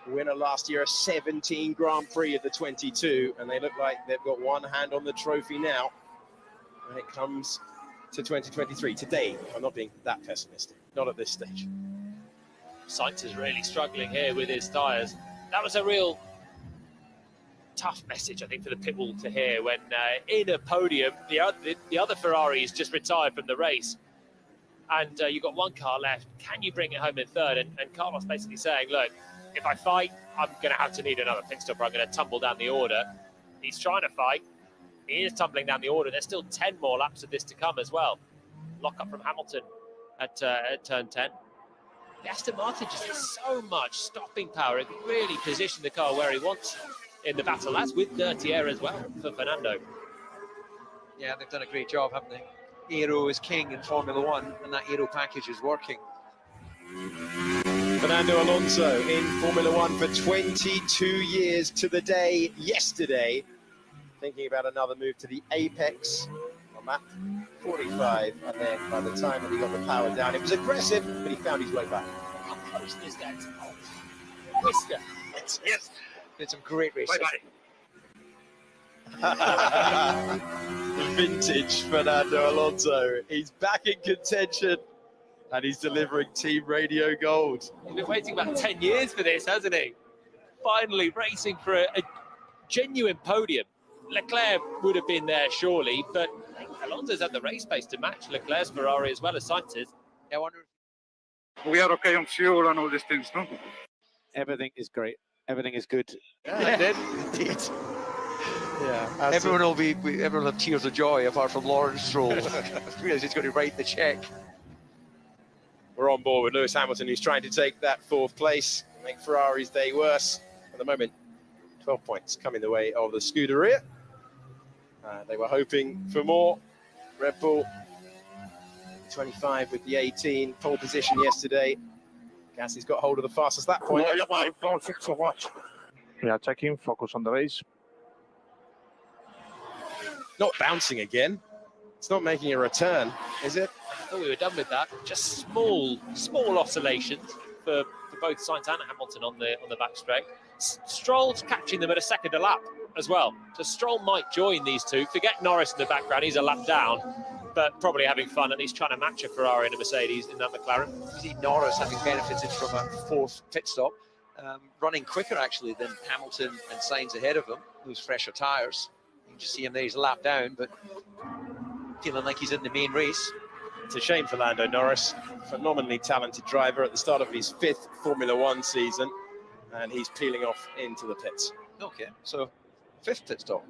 winner last year, a 17 Grand Prix of the 22, and they look like they've got one hand on the trophy now when it comes to 2023. Today, I'm not being that pessimistic, not at this stage. Sainz is really struggling here with his tyres. That was a real tough message, I think, for the pit wall to hear when in a podium, the other Ferrari is just retired from the race. And you've got one car left. Can you bring it home in third? And Carlos basically saying, look, if I fight, I'm going to need another pit stop or I'm going to tumble down the order. He's trying to fight. He is tumbling down the order. There's still 10 more laps of this to come as well. Lock up from Hamilton at turn 10. The Aston Martin just has so much stopping power. It can really position the car where he wants in the battle. That's with dirty air as well for Fernando. Yeah, they've done a great job, haven't they? Aero is king in Formula One, and that aero package is working. Fernando Alonso in Formula One for 22 years to the day yesterday. Thinking about another move to the apex on lap 45, and then by the time that he got the power down, it was aggressive, but he found his way back. How close is that? Whisker. Yes. Did some great racing. Bye-bye. Vintage Fernando Alonso. He's back in contention and he's delivering Team Radio Gold. He's been waiting about 10 years for this, hasn't he? Finally racing for a genuine podium. Leclerc would have been there surely, but Alonso's had the race pace to match Leclerc's Ferrari as well as Sainz's. I wonder. We are okay on fuel and all these things, no? Everything is great. Everything is good. Yeah, indeed. Yeah, everyone will have tears of joy apart from Lawrence Stroll. Because he's going to write the check. We're on board with Lewis Hamilton, who's trying to take that 4th place, make Ferrari's day worse. At the moment, 12 points coming the way of the Scuderia. They were hoping for more. Red Bull, 25 with the 18, pole position yesterday. Gasly's got hold of the fastest at that point. Don't think so much. Yeah, checking, focus on the race. Not bouncing again. It's not making a return, is it? I thought we were done with that. Just small oscillations for both Sainz and Hamilton on the back straight. Stroll's catching them at a second a lap as well. So Stroll might join these two. Forget Norris in the background, he's a lap down, but probably having fun, at least trying to match a Ferrari and a Mercedes in that McLaren. You see Norris having benefited from a 4th pit stop, running quicker actually than Hamilton and Sainz ahead of him, those fresher tyres. You can just see him there, he's a lap down, but feeling like he's in the main race. It's a shame for Lando Norris, phenomenally talented driver at the start of his 5th Formula One season, and he's peeling off into the pits. Okay, so 5th pit stop.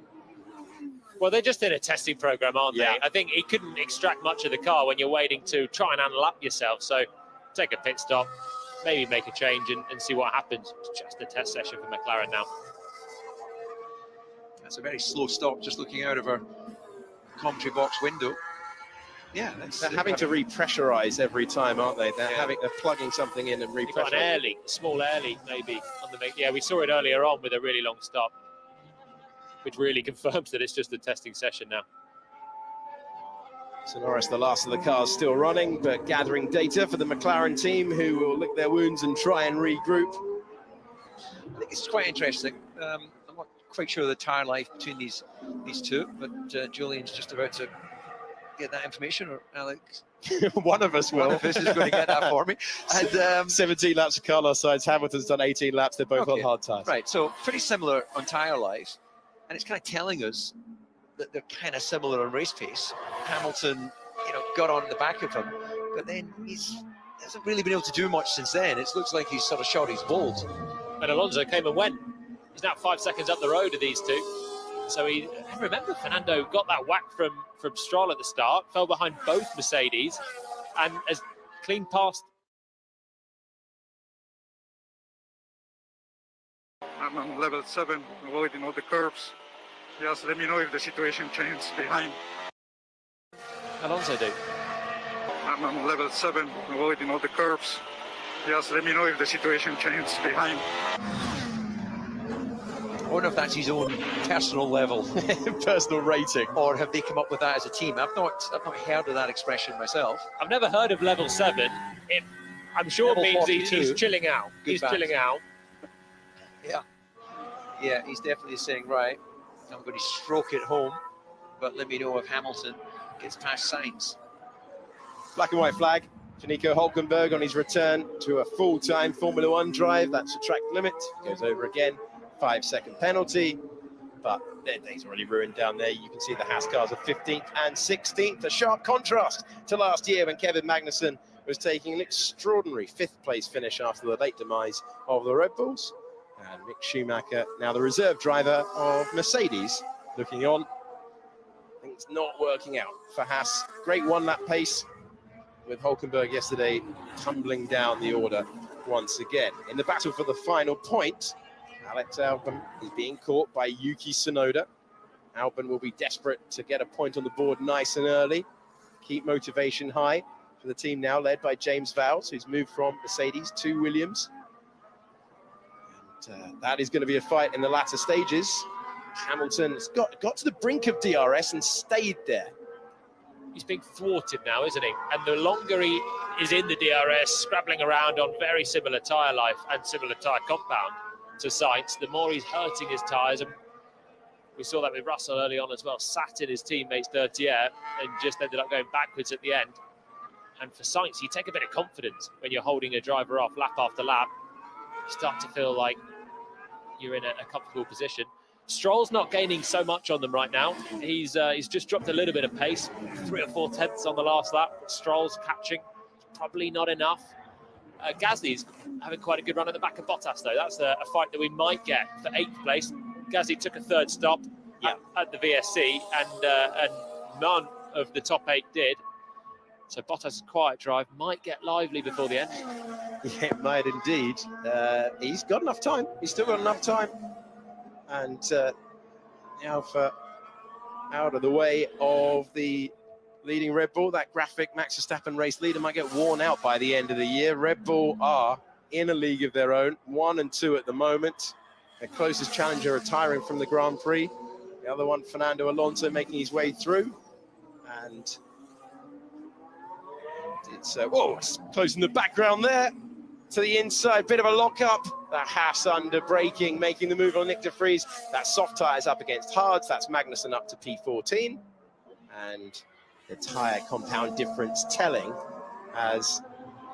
Well, they're just in a testing program, aren't Yeah. they? I think he couldn't extract much of the car when you're waiting to try and unlap yourself. So take a pit stop, maybe make a change and see what happens. It's just a test session for McLaren now. That's a very slow stop, just looking out of our commentary box window. Yeah, They're having to repressurize every time, aren't they? They're plugging something in and You've got an repressurizing. air leak, a small air leak maybe on the yeah, we saw it earlier on with a really long stop, which really confirms that it's just a testing session now. So Norris, the last of the cars, still running, but gathering data for the McLaren team, who will lick their wounds and try and regroup. I think it's quite interesting. I'm not quite sure the tyre life between these two, but Julian's just about to get that information, or Alex? One of us will. One of us is going to get that for me. And 17 laps of Carlos Sainz. Hamilton's done 18 laps. They're both on hard tyres. Right, so pretty similar on tyre life, and it's kind of telling us that they're kind of similar on race pace. Hamilton, got on the back of him, but then hasn't really been able to do much since then. It looks like he's sort of shot his bolt. And Alonso came and went. He's now 5 seconds up the road of these two. So remember, Fernando got that whack from Stroll at the start, fell behind both Mercedes, and has clean past. I'm on level 7, avoiding all the curves. Just let me know if the situation changes behind. Alonso do. I'm on level 7, avoiding all the curves. Just let me know if the situation changes behind. I wonder if that's his own personal level, personal rating, or have they come up with that as a team? I've not heard of that expression myself. I've never heard of level 7. I'm sure Level it means he's 42. chilling out. Good He's back. chilling out. Yeah, he's definitely saying, right, I'm going to stroke it home, but let me know if Hamilton gets past Sainz. Black and white flag for Nico Hülkenberg on his return to a full-time Formula One drive. That's a track limit. Goes over again. 5-second penalty, but their day's already ruined down there. You can see the Haas cars are 15th and 16th. A sharp contrast to last year when Kevin Magnussen was taking an extraordinary 5th place finish after the late demise of the Red Bulls. And Mick Schumacher, now the reserve driver of Mercedes, looking on. Things not working out for Haas. Great one-lap pace with Hülkenberg yesterday tumbling down the order once again. In the battle for the final point, Alex Albon is being caught by Yuki Tsunoda. Albon will be desperate to get a point on the board nice and early. Keep motivation high for the team now, led by James Vowles, who's moved from Mercedes to Williams. And that is going to be a fight in the latter stages. Hamilton's got to the brink of DRS and stayed there. He's being thwarted now, isn't he? And the longer he is in the DRS, scrabbling around on very similar tyre life and similar tyre compound to Sainz, the more he's hurting his tyres. And we saw that with Russell early on as well, sat in his teammate's dirty air and just ended up going backwards at the end. And for Sainz, you take a bit of confidence when you're holding a driver off lap after lap. You start to feel like you're in a comfortable position. Stroll's not gaining so much on them right now. He's just dropped a little bit of pace, 3 or 4 tenths on the last lap. Stroll's catching, probably not enough. Gasly's having quite a good run at the back of Bottas, though. That's a fight that we might get for 8th place. Gasly took a 3rd stop at the VSC, and none of the top 8 did. So Bottas' quiet drive might get lively before the end. Yeah, it might indeed. He's got enough time. He's still got enough time. And now for out of the way of the leading Red Bull. That graphic Max Verstappen race leader might get worn out by the end of the year. Red Bull are in a league of their own, 1 and 2 at the moment. Their closest challenger retiring from the Grand Prix. The other one, Fernando Alonso, making his way through. And it's close in the background there. To the inside, bit of a lock-up. That Haas under braking, making the move on Nick de Vries. That soft tyres up against hards. That's Magnussen up to P14. And the tyre compound difference telling as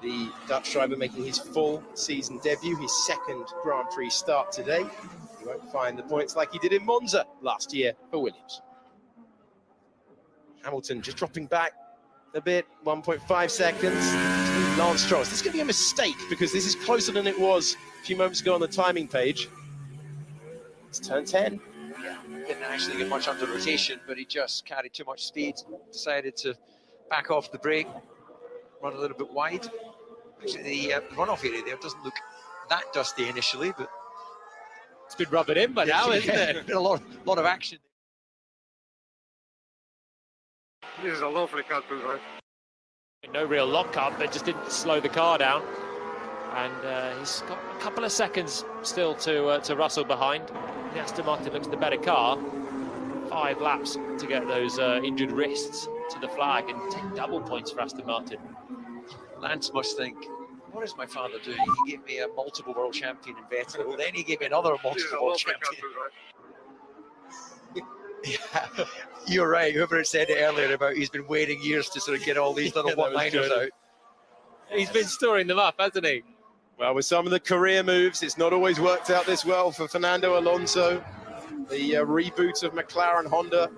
the Dutch driver making his full season debut, his 2nd Grand Prix start today. He won't find the points like he did in Monza last year for Williams. Hamilton just dropping back a bit, 1.5 seconds. Lance Stroll. This is going to be a mistake because this is closer than it was a few moments ago on the timing page. It's turn 10. Yeah, didn't actually get much under rotation, but he just carried too much speed, decided to back off the brake, run a little bit wide. Actually, the runoff area there doesn't look that dusty initially, but it's been rubbing in by now, isn't it? Been a lot of action. This is a lovely cut, right? No real lock-up, but just didn't slow the car down. And he's got a couple of seconds still to Russell behind. The Aston Martin looks the better car. 5 laps to get those injured wrists to the flag and take double points for Aston Martin. Lance must think, what is my father doing? He gave me a multiple world champion in Vettel, then he gave me another multiple world champion. Yeah, you're right. Whoever had said it earlier about he's been waiting years to sort of get all these little one-liners out. He's been storing them up, hasn't he? Well, with some of the career moves, it's not always worked out this well for Fernando Alonso. The reboot of McLaren Honda,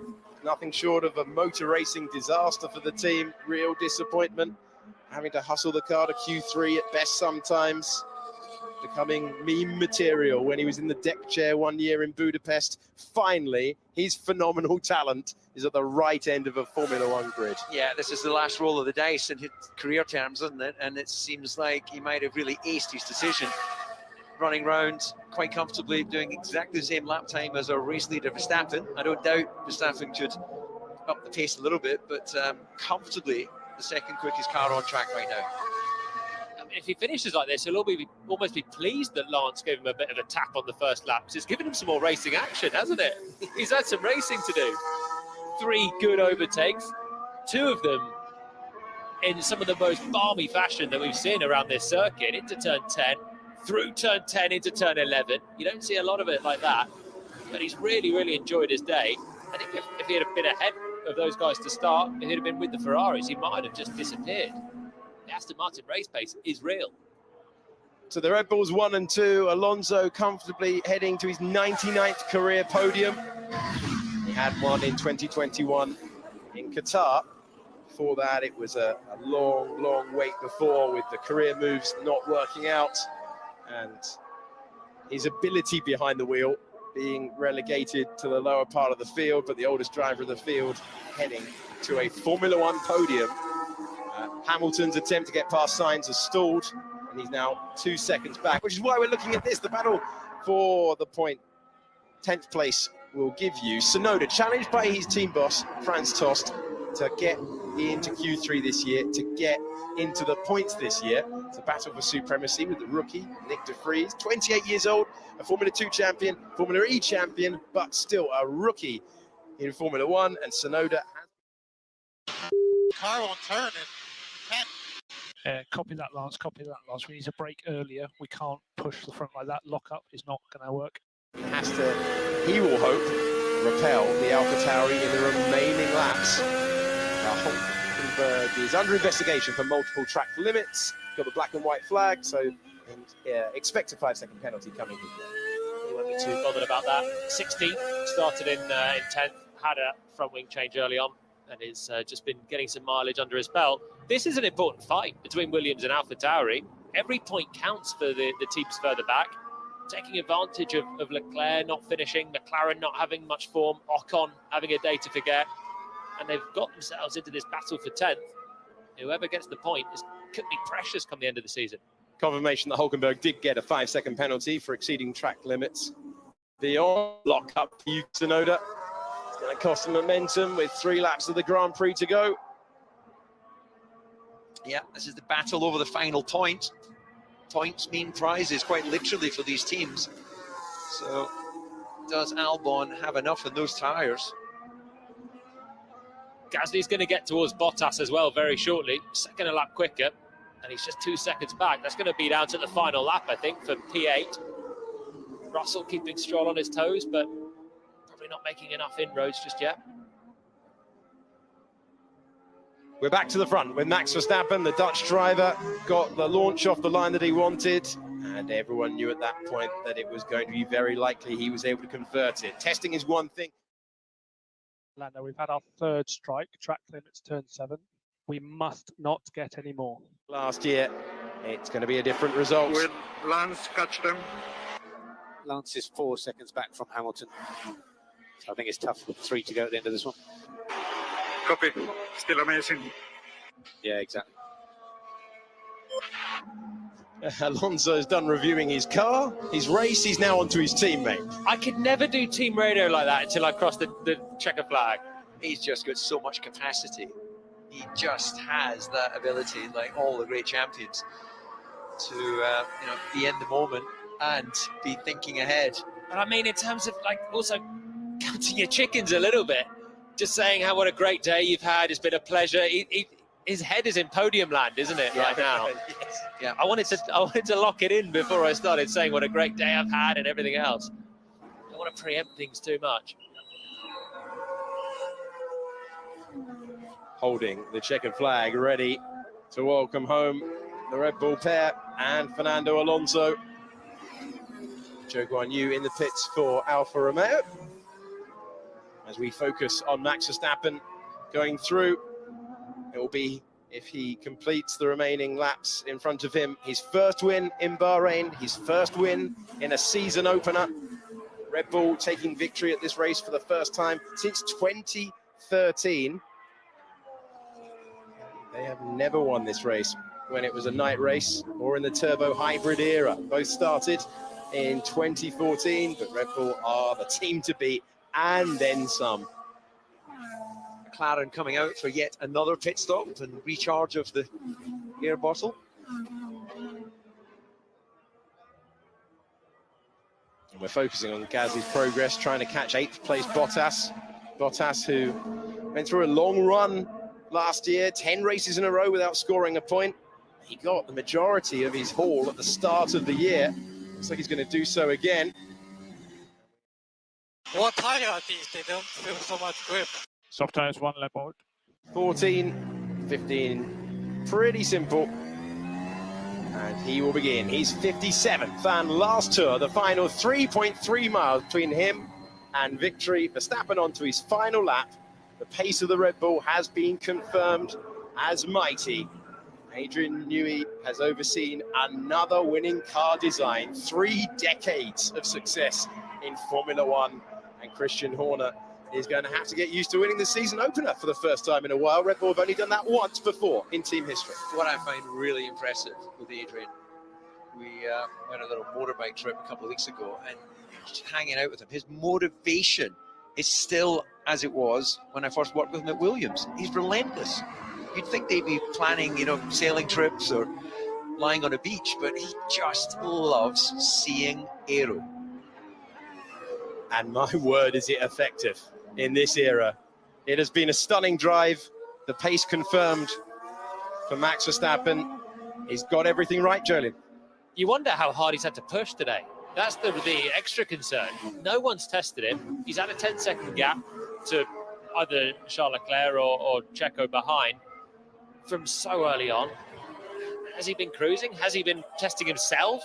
nothing short of a motor racing disaster for the team. Real disappointment. Having to hustle the car to Q3 at best sometimes. Becoming meme material when he was in the deck chair one year in Budapest. Finally, his phenomenal talent is at the right end of a Formula One grid. Yeah, this is the last roll of the dice in his career terms, isn't it? And it seems like he might have really aced his decision. Running round quite comfortably, doing exactly the same lap time as our race leader Verstappen. I don't doubt Verstappen could up the pace a little bit, but comfortably the 2nd quickest car on track right now. If he finishes like this, he'll almost be pleased that Lance gave him a bit of a tap on the first lap, because it's given him some more racing action, hasn't it? He's had some racing to do. 3 good overtakes, 2 of them in some of the most balmy fashion that we've seen around this circuit, into turn 10, through turn 10 into turn 11. You don't see a lot of it like that, but he's really, really enjoyed his day. I think if he had been ahead of those guys to start, if he'd have been with the Ferraris, he might have just disappeared. The Aston Martin race pace is real. So the Red Bulls 1 and 2, Alonso comfortably heading to his 99th career podium. He had one in 2021 in Qatar. Before that, it was a long, long wait before, with the career moves not working out. And his ability behind the wheel being relegated to the lower part of the field, but the oldest driver of the field heading to a Formula One podium. Hamilton's attempt to get past Sainz has stalled, and he's now 2 seconds back, which is why we're looking at this. The battle for the point 10th place will give you Tsunoda, challenged by his team boss, Franz Tost, to get into Q3 this year, to get into the points this year. It's a battle for supremacy with the rookie, Nick de Vries, 28 years old, a Formula 2 champion, Formula E champion, but still a rookie in Formula 1, and Tsunoda has... Car won't turn it. Copy that, Lance. Copy that, Lance. We need to brake earlier. We can't push the front like that. Lock up is not going to work. Has to, he will hope, repel the AlphaTauri in the remaining laps. Hulkenberg is under investigation for multiple track limits. Got the black and white flag, so expect a 5-second penalty coming his way. be too bothered about that. 16th, started in 10th, had a front wing change early on, and is just been getting some mileage under his belt. This is an important fight between Williams and AlphaTauri. Every point counts for the teams further back. Taking advantage of Leclerc not finishing, McLaren not having much form, Ocon having a day to forget, and they've got themselves into this battle for 10th. Whoever gets the point could be precious come the end of the season. Confirmation that Hulkenberg did get a 5-second penalty for exceeding track limits. The lock up for Yuki Tsunoda. It's going to cost him momentum with 3 laps of the Grand Prix to go. Yeah, this is the battle over the final point. Points mean prizes, quite literally, for these teams. So, does Albon have enough in those tyres? Gasly's going to get towards Bottas as well very shortly. Second a lap quicker, and he's just 2 seconds back. That's going to be down to the final lap, I think, for P8. Russell keeping Stroll on his toes, but probably not making enough inroads just yet. We're back to the front with Max Verstappen, the Dutch driver, got the launch off the line that he wanted, and everyone knew at that point that it was going to be very likely he was able to convert it. Testing is one thing. Lando, we've had our 3rd strike, track limits turn 7. We must not get any more. Last year, it's going to be a different result. Will Lance catch them? Lance is 4 seconds back from Hamilton. So I think it's tough with 3 to go at the end of this one. Copy. Still amazing. Yeah, exactly. Alonso's done reviewing his car, his race, he's now onto his teammate. I could never do team radio like that until I crossed the checker flag. He's just got so much capacity. He just has that ability, like all the great champions, to be in the moment and be thinking ahead. And I mean, in terms of also counting your chickens a little bit, just saying what a great day you've had. It's been a pleasure. His head is in podium land, isn't it, right now? Yes. Yeah. I wanted to lock it in before I started saying what a great day I've had and everything else. I don't want to preempt things too much. Holding the checkered flag, ready to welcome home the Red Bull pair and Fernando Alonso. Zhou Guanyu in the pits for Alfa Romeo. As we focus on Max Verstappen going through, it will be, if he completes the remaining laps in front of him, his first win in Bahrain, his first win in a season opener. Red Bull taking victory at this race for the first time since 2013. They have never won this race when it was a night race or in the turbo hybrid era. Both started in 2014, but Red Bull are the team to beat, and then some. McLaren coming out for yet another pit stop and recharge of the air bottle. And we're focusing on Gasly's progress, trying to catch 8th place Bottas. Bottas, who went through a long run last year, 10 races in a row without scoring a point. He got the majority of his haul at the start of the year. Looks like he's going to do so again. What tire are these? They don't feel so much grip. Soft tires, 1 lap out. 14, 15, pretty simple. And he will begin. He's 57th, and last tour, the final 3.3 miles between him and victory. Verstappen onto his final lap. The pace of the Red Bull has been confirmed as mighty. Adrian Newey has overseen another winning car design, 3 decades of success in Formula One, and Christian Horner is going to have to get used to winning the season opener for the first time in a while. Red Bull have only done that once before in team history. What I find really impressive with Adrian, we went on a little motorbike trip a couple of weeks ago, and just hanging out with him, his motivation is still as it was when I first worked with him at Williams. He's relentless. You'd think they'd be planning, sailing trips or lying on a beach, but he just loves seeing aero. And my word, is it effective in this era. It has been a stunning drive. The pace confirmed for Max Verstappen. He's got everything right, Jolien. You wonder how hard he's had to push today. That's the extra concern. No one's tested him. He's had a 10-second gap to either Charles Leclerc or Checo behind from so early on. Has he been cruising? Has he been testing himself?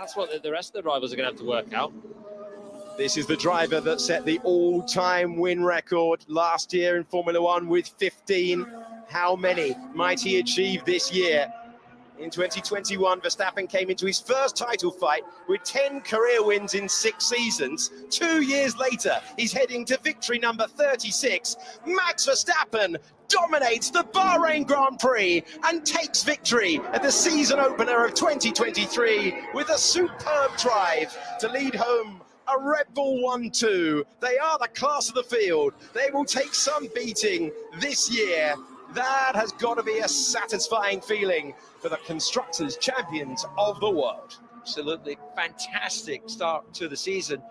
That's what the rest of the rivals are going to have to work out. This is the driver that set the all-time win record last year in Formula One with 15. How many might he achieve this year? In 2021, Verstappen came into his first title fight with 10 career wins in 6 seasons. 2 years later, he's heading to victory number 36. Max Verstappen dominates the Bahrain Grand Prix and takes victory at the season opener of 2023 with a superb drive to lead home a Red Bull 1-2. They are the class of the field. They will take some beating this year. That has got to be a satisfying feeling for the Constructors' Champions of the world. Absolutely fantastic start to the season.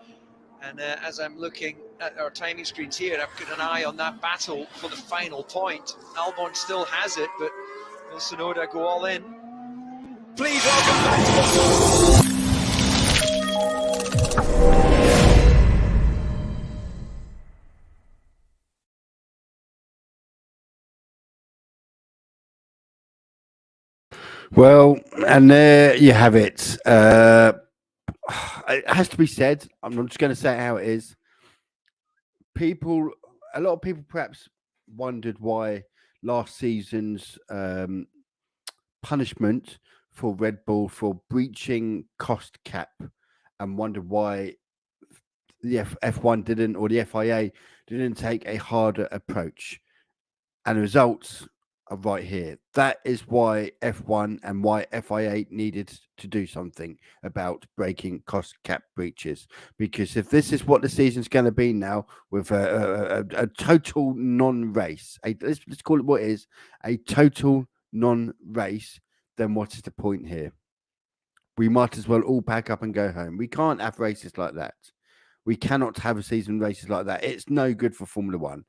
And as I'm looking at our timing screens here, I've got an eye on that battle for the final point. Albon still has it, but will Tsunoda go all in? Please welcome back to the Well, and there you have it. It has to be said. I'm not just going to say it how it is. A lot of people perhaps wondered why last season's punishment for Red Bull for breaching cost cap, and wondered why the F1 didn't, or the FIA didn't take a harder approach. And the results are right here. That is why F1 and why FIA needed to do something about breaking cost cap breaches. Because if this is what the season's going to be now, with a total non-race, let's call it what it is, a total non-race, then what is the point here? We might as well all pack up and go home. We can't have races like that. We cannot have a season races like that. It's no good for Formula One.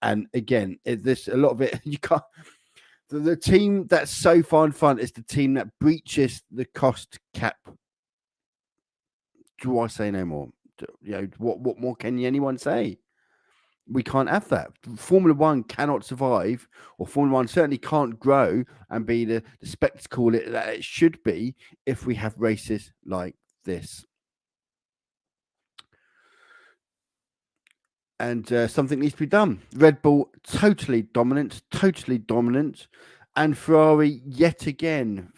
And again, a lot of it, you can't. The team that's so far in front is the team that breaches the cost cap. Do I say no more? What more can anyone say? We can't have that. Formula One cannot survive, or Formula One certainly can't grow and be the spectacle that it should be if we have races like this. And something needs to be done. Red Bull totally dominant, and Ferrari yet again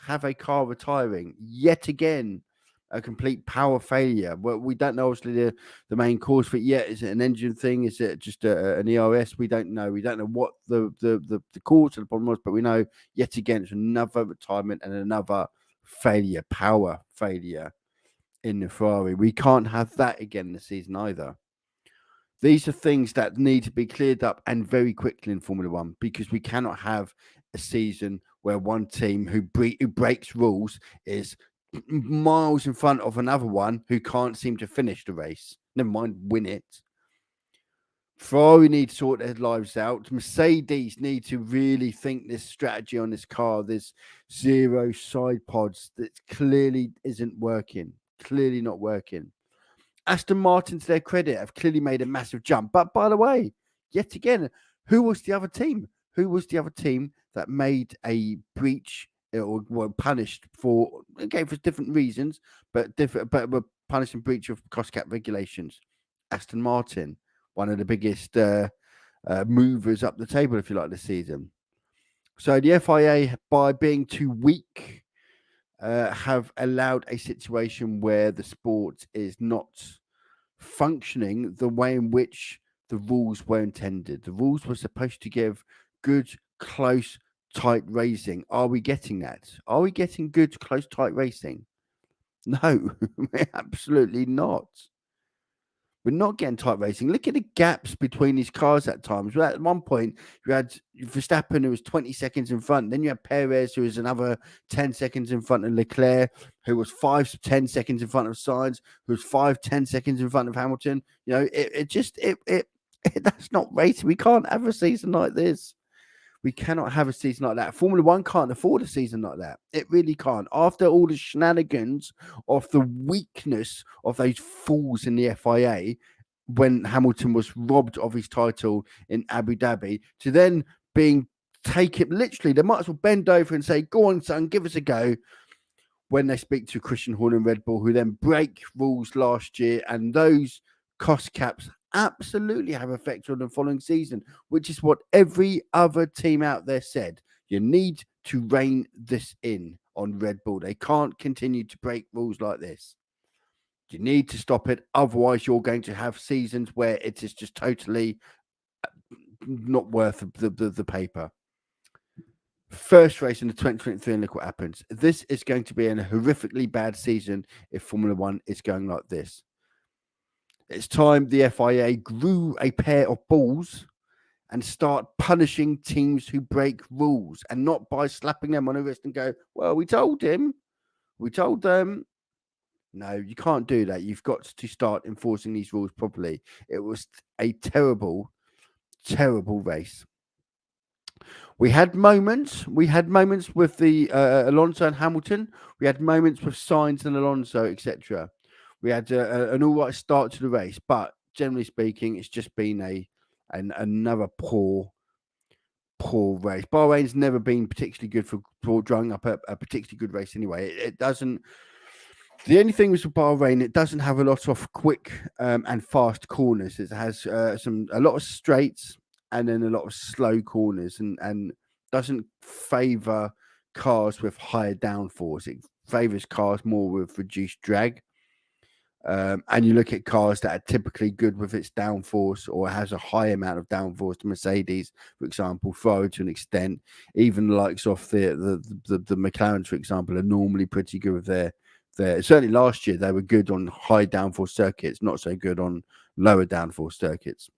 have a car retiring, yet again a complete power failure. Well, we don't know obviously the main cause for it yet. Is it an engine thing? Is it just an ERS? We don't know. We don't know what the cause of the problem was, but we know yet again it's another retirement and another failure, power failure in the Ferrari. We can't have that again this season either. These are things that need to be cleared up, and very quickly, in Formula One, because we cannot have a season where one team who breaks rules is miles in front of another one who can't seem to finish the race, never mind win it. Ferrari need to sort their lives out. Mercedes need to really think this strategy on this car, this 0 side pods, that clearly isn't working. Clearly not working. Aston Martin, to their credit, have clearly made a massive jump. But by the way, yet again, who was the other team? Who was the other team that made a breach or were punished for, again, for different reasons, but were punished in breach of cost cap regulations? Aston Martin, one of the biggest movers up the table, if you like, this season. So the FIA, by being too weak, have allowed a situation where the sport is not functioning the way in which the rules were intended. The rules were supposed to give good, close, tight racing. Are we getting that? Are we getting good, close, tight racing? No, absolutely not. We're not getting tight racing. Look at the gaps between these cars at times. At one point, you had Verstappen, who was 20 seconds in front. Then you had Perez, who was another 10 seconds in front of Leclerc, who was 5-10 seconds in front of Sainz, who was 5-10 seconds in front of Hamilton. You know, that's not racing. We can't have a season like this. We cannot have a season like that. Formula One can't afford a season like that. It really can't. After all the shenanigans of the weakness of those fools in the FIA, when Hamilton was robbed of his title in Abu Dhabi, to then being take it literally. They might as well bend over and say, "Go on, son, give us a go." When they speak to Christian Horner and Red Bull, who then break rules last year, and those cost caps absolutely have effect on the following season, which is what every other team out there said. You need to rein this in on Red Bull. They can't continue to break rules like this. You need to stop it. Otherwise, you're going to have seasons where it is just totally not worth the paper. First race in the 2023, and look what happens. This is going to be a horrifically bad season if Formula One is going like this. It's time the FIA grew a pair of balls and start punishing teams who break rules, and not by slapping them on the wrist and go, "Well, we told him, we told them." No, you can't do that. You've got to start enforcing these rules properly. It was a terrible, terrible race. We had moments. We had moments with the Alonso and Hamilton. We had moments with Sainz and Alonso, etc. We had an all right start to the race, but generally speaking, it's just been another poor race. Bahrain's never been particularly good for drawing up a particularly good race anyway. It doesn't. The only thing with Bahrain, it doesn't have a lot of quick and fast corners. It has a lot of straights and then a lot of slow corners, and doesn't favour cars with higher downforce. It favours cars more with reduced drag. And you look at cars that are typically good with its downforce or has a high amount of downforce. The Mercedes, for example, Ferrari to an extent, even the likes of the McLarens, for example, are normally pretty good with their. Certainly last year they were good on high downforce circuits, not so good on lower downforce circuits.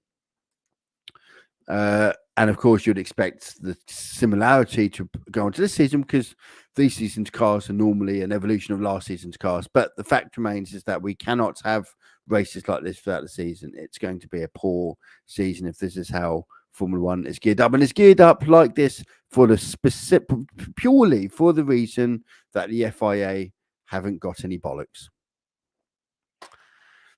And of course, you'd expect the similarity to go on to this season because these season's cars are normally an evolution of last season's cars. But the fact remains is that we cannot have races like this throughout the season. It's going to be a poor season if this is how Formula One is geared up. And it's geared up like this for the purely for the reason that the FIA haven't got any bollocks.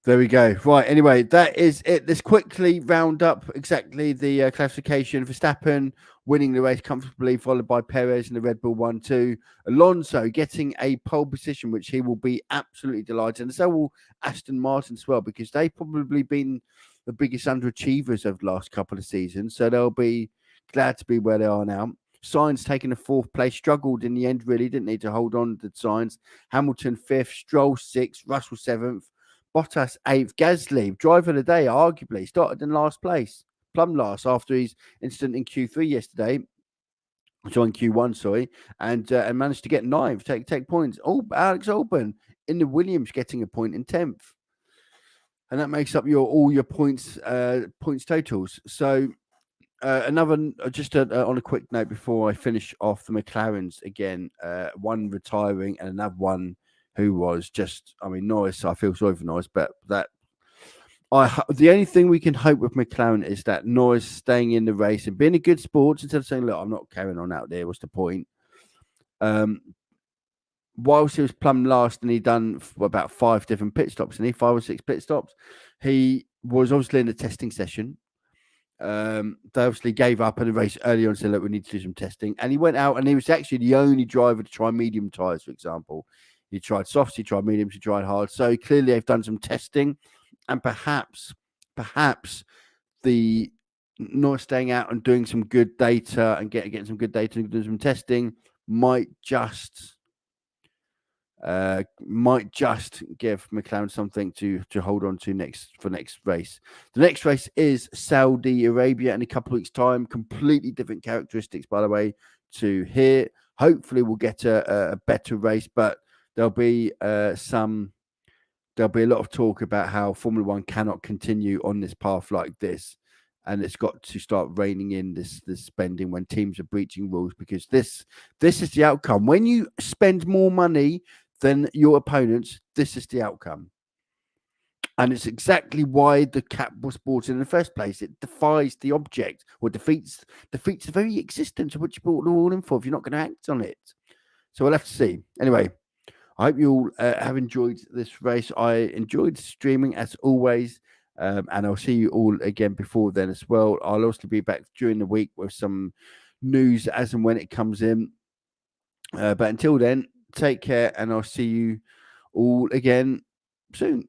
There we go. Right. Anyway, that is it. Let's quickly round up exactly the classification. Verstappen winning the race comfortably, followed by Perez and the Red Bull 1-2. Alonso getting a pole position, which he will be absolutely delighted. And so will Aston Martin as well, because they've probably been the biggest underachievers of the last couple of seasons. So they'll be glad to be where they are now. Sainz taking the fourth place, struggled in the end, really didn't need to hold on to Sainz. Hamilton fifth, Stroll sixth, Russell seventh. Bottas 8th, Gasly, driver of the day, arguably, started in last place, plumb last after his incident in Q3 yesterday. In Q1, sorry, and managed to get 9th, take points. Oh, Alex Albon in the Williams getting a point in 10th. And that makes up all your points totals. So another, just on a quick note before I finish off the McLarens again, one retiring and another one who was just, Norris, I feel sorry for Norris, but the only thing we can hope with McLaren is that Norris staying in the race and being a good sport instead of saying, look, I'm not carrying on out there. What's the point? Whilst he was plumb last and he'd done about 5 different pit stops, and 5 or 6 pit stops, he was obviously in a testing session. They obviously gave up in the race early on and said, look, we need to do some testing. And he went out and he was actually the only driver to try medium tyres, for example. He tried softs, he tried mediums, he tried hard. So clearly they've done some testing, and perhaps the not staying out and doing some good data and getting some good data and doing some testing might just give McLaren something to hold on to next race. The next race is Saudi Arabia in a couple of weeks' time. Completely different characteristics, by the way, to here. Hopefully we'll get a better race, but there'll be a lot of talk about how Formula One cannot continue on this path like this, and it's got to start reining in this spending when teams are breaching rules, because this is the outcome. When you spend more money than your opponents, this is the outcome. And it's exactly why the cap was bought in the first place. It defies the object, or defeats the very existence of what you bought the all in for if you're not going to act on it. So we'll have to see. Anyway, I hope you all have enjoyed this race. I enjoyed streaming as always, and I'll see you all again before then as well. I'll also be back during the week with some news as and when it comes in. But until then, take care, and I'll see you all again soon.